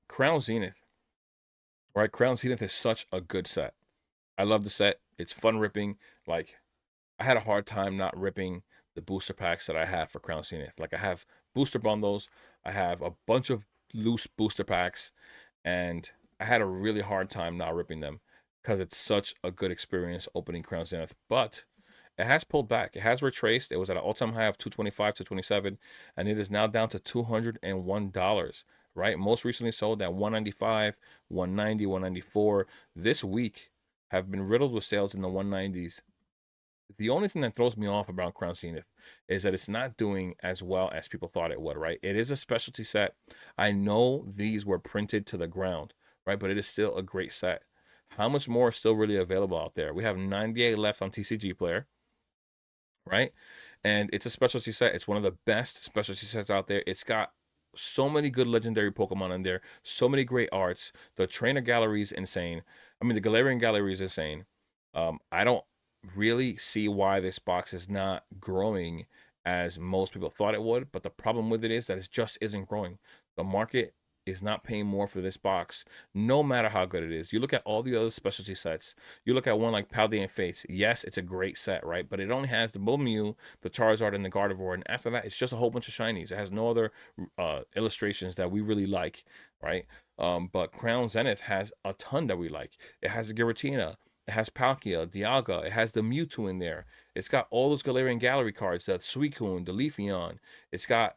Crown Zenith. Right, Crown Zenith is such a good set. I love the set. It's fun ripping. Like, I had a hard time not ripping the booster packs that I have for Crown Zenith. Like, I have booster bundles, I have a bunch of loose booster packs, and I had a really hard time not ripping them because it's such a good experience opening Crown Zenith. But it has pulled back. It has retraced. It was at an all-time high of 225 to 27, and it is now down to $201. Right? Most recently sold at 195, 190, 194. This week have been riddled with sales in the 190s. The only thing that throws me off about Crown Zenith is that it's not doing as well as people thought it would, right? It is a specialty set. I know these were printed to the ground, right? But it is still a great set. How much more is still really available out there? We have 98 left on TCG Player, right? And it's a specialty set. It's one of the best specialty sets out there. It's got so many good legendary Pokemon in there, so many great arts. The trainer gallery is insane. I mean, the Galarian gallery is insane. I don't really see why this box is not growing as most people thought it would, but the problem with it is that it just isn't growing. The market is not paying more for this box, no matter how good it is. You look at all the other specialty sets. You look at one like Paldean Fates. Yes, it's a great set, right? But it only has the Mew, the Charizard, and the Gardevoir. And after that, it's just a whole bunch of shinies. It has no other illustrations that we really like, right? But Crown Zenith has a ton that we like. It has the Giratina. It has Palkia, Dialga. It has the Mewtwo in there. It's got all those Galarian Gallery cards, the Suicune, the Leafeon. It's got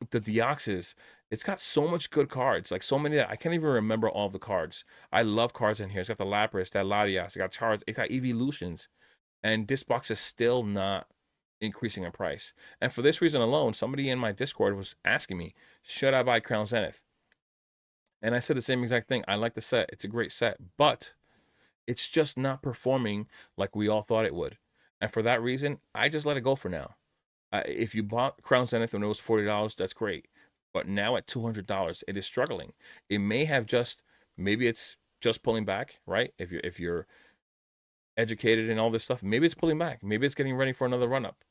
the Deoxys. It's got so much good cards, like so many that I can't even remember all of the cards. I love cards in here. It's got the Lapras, that Latias, it got Charizard, it got Evolutions, and this box is still not increasing in price. And for this reason alone, somebody in my Discord was asking me, should I buy Crown Zenith? And I said the same exact thing. I like the set. It's a great set, but it's just not performing like we all thought it would. And for that reason, I just let it go for now. If you bought Crown Zenith when it was $40, that's great. But now at $200, it is struggling. It may have maybe it's just pulling back, right? If you're educated in all this stuff, maybe it's pulling back. Maybe it's getting ready for another run up,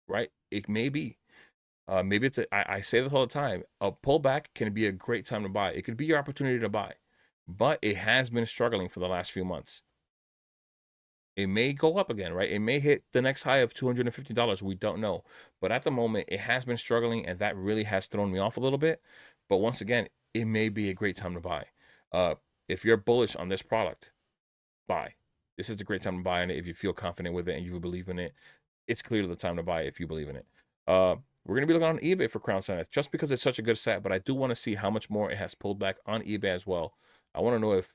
right? It may be. Maybe I say this all the time. A pullback can be a great time to buy. It could be your opportunity to buy, but it has been struggling for the last few months. It may go up again, right? It may hit the next high of $250. We don't know. But at the moment, it has been struggling, and that really has thrown me off a little bit. But once again, it may be a great time to buy. If you're bullish on this product, buy. This is a great time to buy in it if you feel confident with it and you believe in it. It's clearly the time to buy if you believe in it. We're going to be looking on eBay for Crown Zenith just because it's such a good set, but I do want to see how much more it has pulled back on eBay as well. I want to know if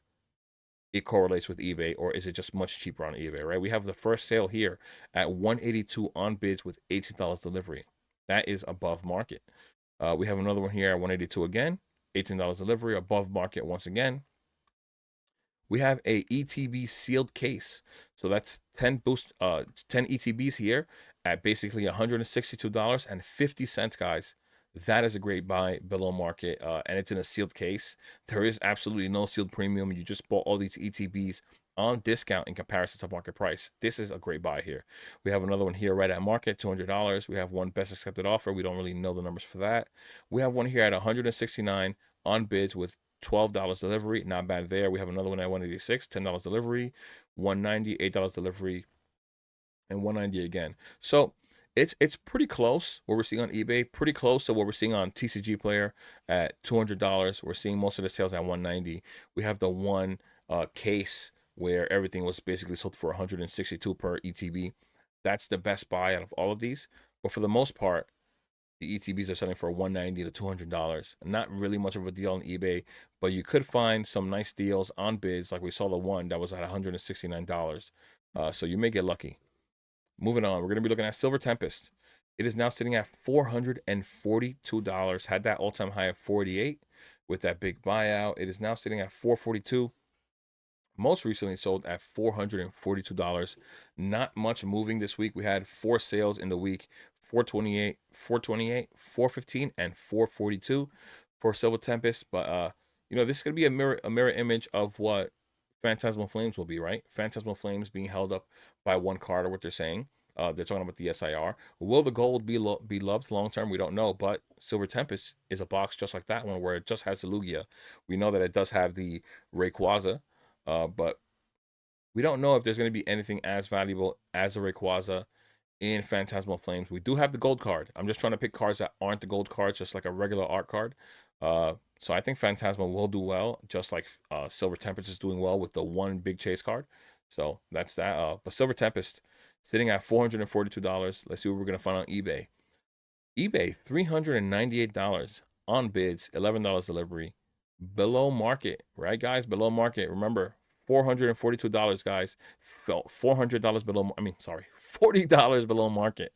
it correlates with eBay, or is it just much cheaper on eBay, right? We have the first sale here at $182 on bids with $18 delivery. That is above market. We have another one here at $182 again, $18 delivery, above market once again. We have a ETB sealed case. So that's 10 ETBs here at basically $162.50, guys. That is a great buy below market, and it's in a sealed case. There is absolutely no sealed premium. You just bought all these ETBs on discount in comparison to market price. This is a great buy here. We have another one here right at market, $200. We have one best accepted offer. We don't really know the numbers for that. We have one here at $169 on bids with $12 delivery. Not bad there. We have another one at $186, $10 delivery, $190, $8 delivery, and $190 again. So it's pretty close what we're seeing on eBay, pretty close to what we're seeing on TCG Player at $200. We're seeing most of the sales at $190. We have the one case where everything was basically sold for $162 per ETB. That's the best buy out of all of these. But for the most part, the ETBs are selling for $190 to $200. Not really much of a deal on eBay, but you could find some nice deals on bids, like we saw the one that was at $169. So you may get lucky. Moving on, we're going to be looking at Silver Tempest. It is now sitting at $442. Had that all-time high of 48 with that big buyout. It is now sitting at $442. Most recently sold at $442. Not much moving this week. We had 4 sales in the week: 428, 428, 415, and 442 for Silver Tempest. But this is gonna be a mirror image of what Phantasmal Flames will be, right? Phantasmal Flames being held up by one card, or what they're saying. They're talking about the SIR. Will the gold be loved long term? We don't know, but Silver Tempest is a box just like that one, where it just has the Lugia. We know that it does have the Rayquaza, but we don't know if there's going to be anything as valuable as a Rayquaza in Phantasmal Flames. We do have the gold card. I'm just trying to pick cards that aren't the gold cards, just like a regular art card. So I think Phantasmal will do well, just like Silver Tempest is doing well with the one big chase card. So that's that. But Silver Tempest sitting at $442. Let's see what we're going to find on eBay. eBay, $398 on bids, $11 delivery. Below market, right, guys? Below market. Remember, $442, guys. $400 below. $40 below market.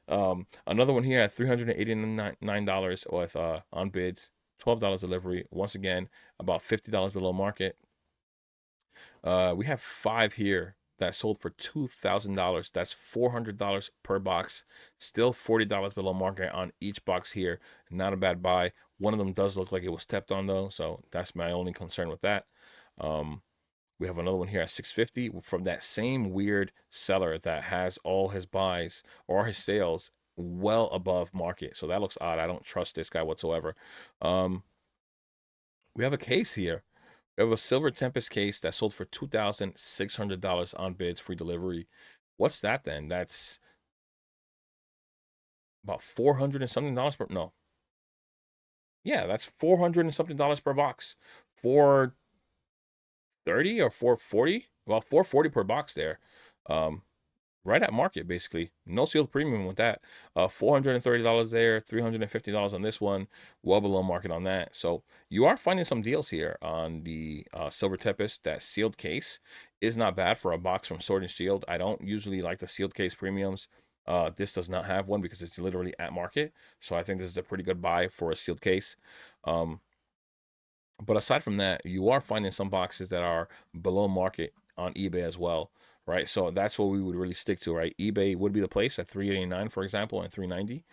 Another one here at $389 with on bids, $12 delivery. Once again, about $50 below market. We have 5 here that sold for $2,000. That's $400 per box. Still $40 below market on each box here. Not a bad buy. One of them does look like it was stepped on though, so that's my only concern with that. We have another one here at $650 from that same weird seller that has all his buys or his sales well above market. So that looks odd. I don't trust this guy whatsoever. We have a case here. We have a silver Tempest case that sold for $2,600 on bids, free delivery. What's that then? That's about 400 and something dollars per, no. Yeah, that's 400 and something dollars per box. 430 or 440? Well, 440 per box there. Um, right at market, basically. No sealed premium with that. $430 there, $350 on this one, well below market on that. So you are finding some deals here on the Silver Tempest. That sealed case is not bad for a box from Sword and Shield. I don't usually like the sealed case premiums. This does not have one because it's literally at market. So I think this is a pretty good buy for a sealed case. Um, but aside from that, you are finding some boxes that are below market on eBay as well, right? So that's what we would really stick to, right? eBay would be the place at 389, for example, and 390,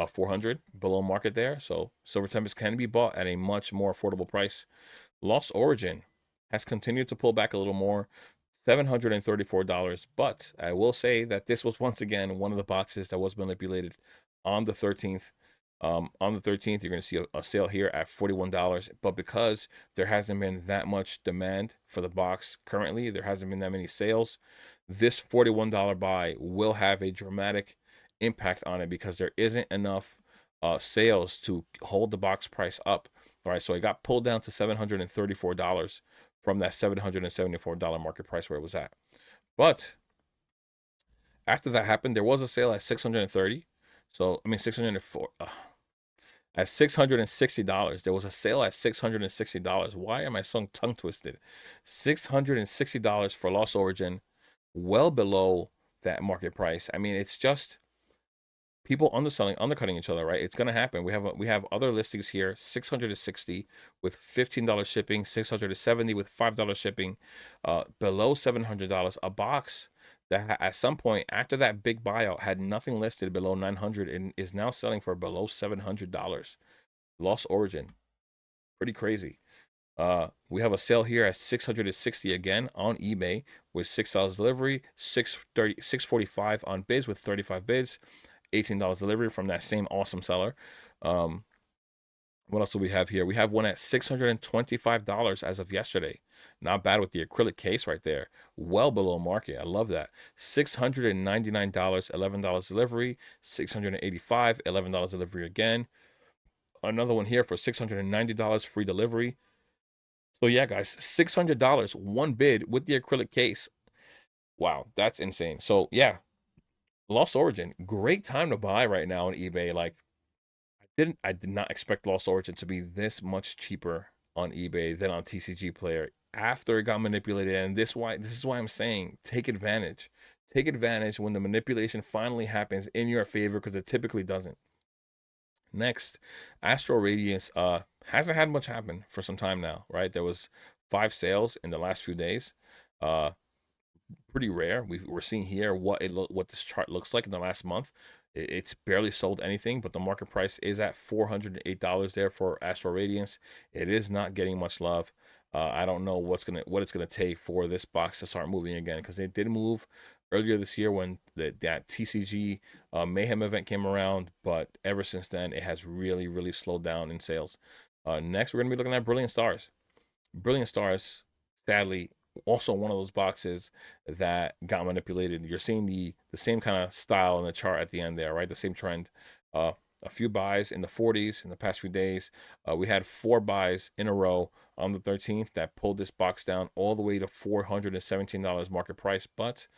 400 below market there. So Silver Tempest can be bought at a much more affordable price. Lost Origin has continued to pull back a little more, $734. But I will say that this was once again one of the boxes that was manipulated on the 13th. On the 13th, you're going to see a sale here at $41. But because there hasn't been that much demand for the box currently, there hasn't been that many sales, this $41 buy will have a dramatic impact on it because there isn't enough sales to hold the box price up. All right, so it got pulled down to $734 from that $774 market price where it was at. But after that happened, there was a sale at 630. So I mean 604 at $660. There was a sale at $660. Why am I so tongue twisted? $660 for Lost Origin, well below that market price. I mean, it's just people undercutting each other, right? It's gonna happen. We have other listings here, 660 with $15 shipping, 670 with $5 shipping, below $700. A box that at some point after that big buyout had nothing listed below 900 and is now selling for below $700. Lost Origin, pretty crazy. We have a sale here at 660 again on eBay with $6 delivery, 645 on bids with 35 bids. $18 delivery from that same awesome seller. What else do we have here? We have one at $625 as of yesterday. Not bad with the acrylic case right there. Well below market. I love that. $699, $11 delivery. $685, $11 delivery again. Another one here for $690 free delivery. So yeah, guys, $600, one bid with the acrylic case. Wow, that's insane. So yeah, Lost Origin, great time to buy right now on eBay. Like I did not expect Lost Origin to be this much cheaper on eBay than on TCG Player after it got manipulated. And this is why I'm saying take advantage. Take advantage when the manipulation finally happens in your favor because it typically doesn't. Next, Astral Radiance hasn't had much happen for some time now, right? There was 5 sales in the last few days. Uh Pretty rare. We're seeing here what this chart looks like in the last month. It's barely sold anything, but the market price is at $408 there for Astral Radiance. It is not getting much love. I don't know what it's gonna take for this box to start moving again because they did move earlier this year when that TCG Mayhem event came around, but ever since then it has really slowed down in sales. Next, we're gonna be looking at Brilliant Stars. Brilliant Stars, sadly, also one of those boxes that got manipulated. You're seeing the same kind of style in the chart at the end there, right? The same trend. A few buys in the 40s in the past few days. We had 4 buys in a row on the 13th that pulled this box down all the way to $417 market price. But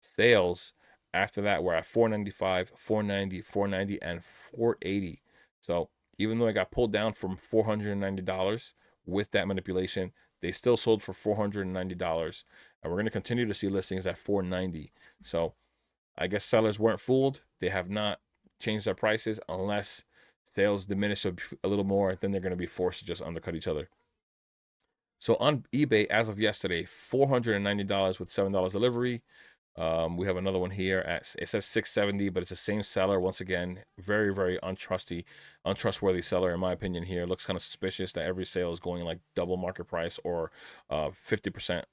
sales after that were at $495, $490, $490, and $480. So even though it got pulled down from $490 with that manipulation, they still sold for $490, and we're going to continue to see listings at $490. So I guess sellers weren't fooled. They have not changed their prices unless sales diminish a little more. Then they're going to be forced to just undercut each other. So on eBay, as of yesterday, $490 with $7 delivery. We have another one here at, it says 670, but it's the same seller. Once again, very untrustworthy seller in my opinion here. Looks kind of suspicious that every sale is going like double market price or 50%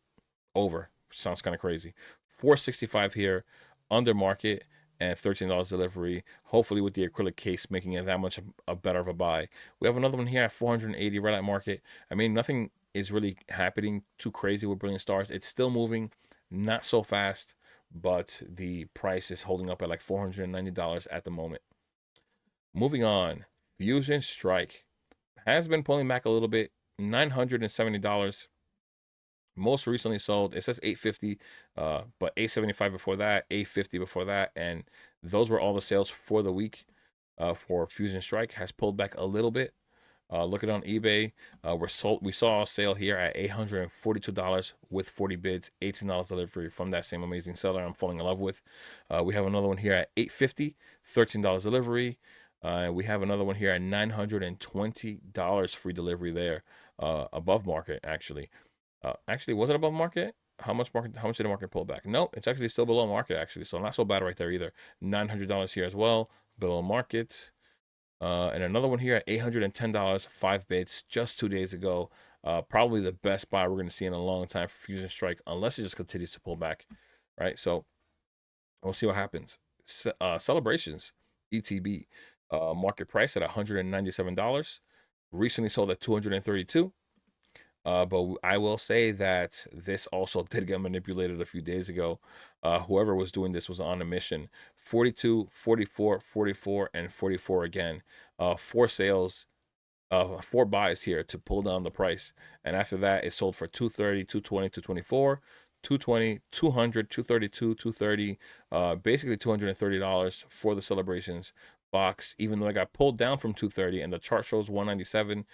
over. Sounds kind of crazy. 465 here, under market. and $13 delivery. Hopefully, with the acrylic case, making it that much a better of a buy. We have another one here at 480 red light market. I mean, nothing is really happening too crazy with Brilliant Stars. It's still moving, not so fast, but the price is holding up at like $490 at the moment. Moving on, Fusion Strike has been pulling back a little bit, $970. Most recently sold, it says 850, but 875 before that, 850 before that, and those were all the sales for the week. For Fusion Strike has pulled back a little bit. Look at it on eBay. We saw a sale here at $842 with 40 bids, $18 delivery from that same amazing seller I'm falling in love with. We have another one here at $850, $13 delivery. We have another one here at $920 free delivery there, above market actually. Actually, was it above market? How much market? How much did the market pull back? No, it's actually still below market actually, so not so bad right there either. $900 here as well, below market. And another one here at $810, 5 bids just 2 days ago. Probably the best buy we're going to see in a long time for Fusion Strike, unless it just continues to pull back, right? So we'll see what happens. Celebrations, ETB, market price at $197. Recently sold at $232. But I will say that this also did get manipulated a few days ago. Whoever was doing this was on a mission. 42, 44, 44, and 44 again. 4 sales, 4 buys here to pull down the price. And after that, it sold for 230, 220, 224, 220, 200, 232, 230, basically $230 for the celebrations box. Even though I got pulled down from 230 and the chart shows 197,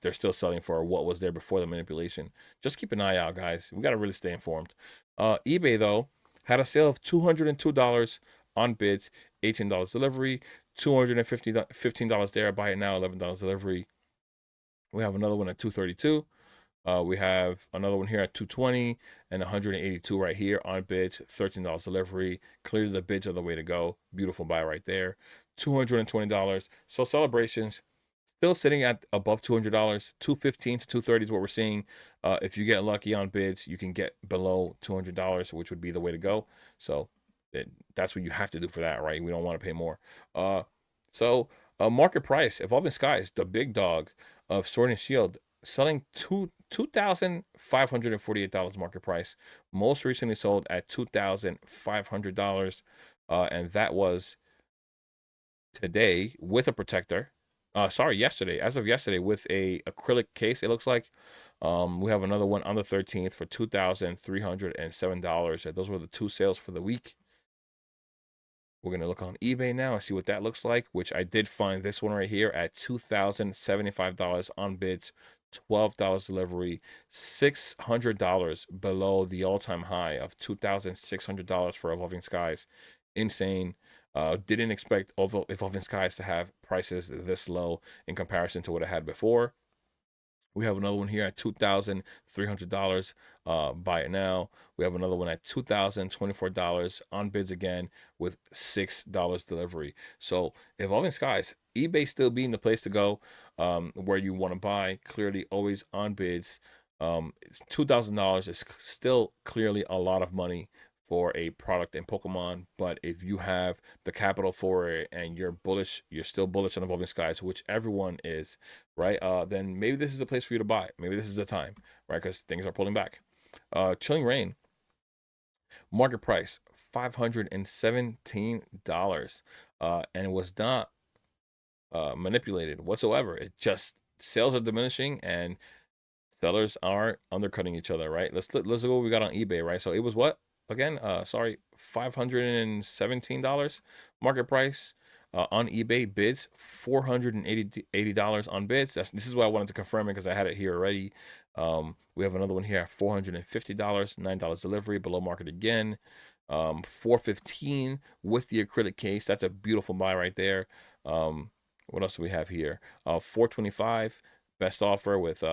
they're still selling for what was there before the manipulation. Just keep an eye out, guys. We got to really stay informed. eBay though had a sale of $202 on bids, $18 delivery, $215 there. Buy it now, $11 delivery. We have another one at 232. We have another one here at 220 and 182 right here on bids, $13 delivery. Clearly the bids are the way to go. Beautiful buy right there. $220. So celebrations still sitting at above $200. 215 to 230 is what we're seeing. If you get lucky on bids, you can get below $200, which would be the way to go. So that's what you have to do for that, right? We don't want to pay more. So market price, Evolving Skies, the big dog of Sword and Shield, selling $2,548 market price. Most recently sold at $2,500, and that was today with a protector. Sorry, yesterday. As of yesterday, with a acrylic case, it looks like. We have another one on the 13th for $2,307. Those were the 2 sales for the week. We're going to look on eBay now and see what that looks like, which I did find this one right here at $2,075 on bids, $12 delivery, $600 below the all-time high of $2,600 for Evolving Skies. Insane. Didn't expect Evolving Skies to have prices this low in comparison to what it had before. We have another one here at $2,300. Buy it now. We have another one at $2,024 on bids again with $6 delivery. So Evolving Skies, eBay still being the place to go, where you want to buy. Clearly always on bids. $2,000 is still clearly a lot of money for a product in Pokemon, but if you have the capital for it and you're bullish, you're still bullish on Evolving Skies, which everyone is, right? Then maybe this is the place for you to buy. Maybe this is the time, right? Because things are pulling back. Chilling Reign, market price $517, and it was not manipulated whatsoever. It just, sales are diminishing and sellers are undercutting each other, right? Let's look what we got on eBay, right? So it was what again? Sorry, $517 market price. On eBay bids $480 on bids. This is why I wanted to confirm it because I had it here already. We have another one here at $450, $9 delivery, below market again. $415 with the acrylic case. That's a beautiful buy right there. What else do we have here? $425 best offer with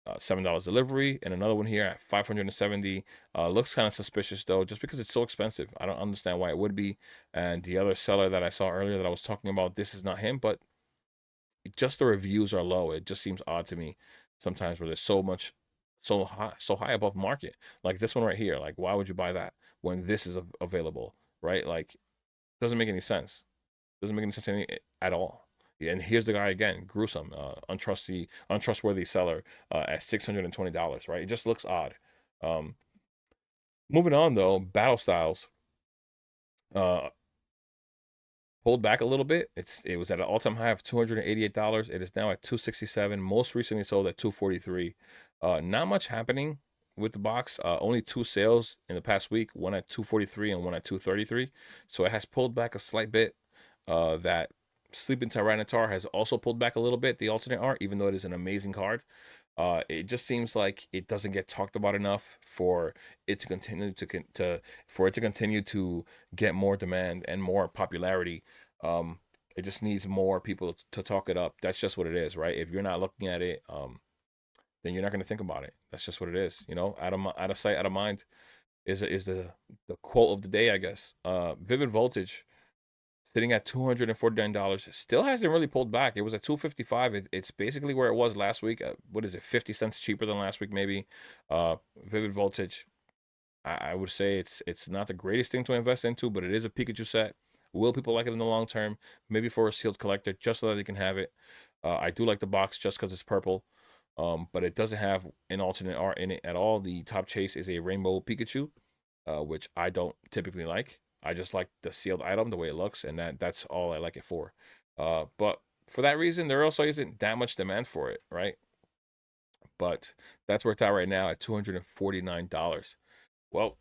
$7 delivery, and another one here at $570. Looks kind of suspicious though, just because it's so expensive. I don't understand why it would be. And the other seller that I saw earlier that I was talking about, this is not him, but just the reviews are low. It just seems odd to me sometimes where there's so high above market. Like this one right here. Like, why would you buy that when this is available, right? Like, Doesn't make any sense. Doesn't make any sense at all. Yeah, and here's the guy again, gruesome, untrustworthy seller at $620. Right? It just looks odd. Um, moving on though, battle styles. Uh, pulled back a little bit. It was at an all-time high of $288. It is now at 267. Most recently sold at 243. Not much happening with the box. Only 2 sales in the past week, one at 243 and one at 233. So it has pulled back a slight bit. That Sleeping Tyranitar has also pulled back a little bit, the alternate art, even though it is an amazing card. It just seems like it doesn't get talked about enough for it to continue to get more demand and more popularity. It just needs more people to talk it up. That's just what it is, right? If you're not looking at it, then you're not going to think about it. That's just what it is. You know, out of sight, out of mind is the quote of the day, I guess. Vivid Voltage sitting at $249. Still hasn't really pulled back. It was at 255. It's basically where it was last week. What is it? 50 cents cheaper than last week, maybe. Vivid Voltage. I would say it's not the greatest thing to invest into, but it is a Pikachu set. Will people like it in the long term? Maybe for a sealed collector, just so that they can have it. I do like the box just because it's purple. But it doesn't have an alternate art in it at all. The top chase is a rainbow Pikachu, which I don't typically like. I just like the sealed item, the way it looks, and that's all I like it for. But for that reason, there also isn't that much demand for it, right? But that's where it's at right now at $249. Well,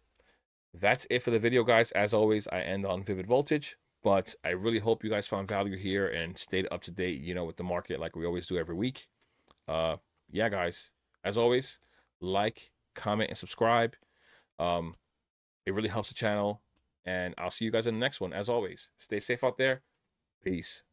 that's it for the video, guys. As always, I end on Vivid Voltage, but I really hope you guys found value here and stayed up to date, you know, with the market like we always do every week. Uh, yeah, guys, as always, like, comment, and subscribe. Um, it really helps the channel. And I'll see you guys in the next one. As always, stay safe out there. Peace.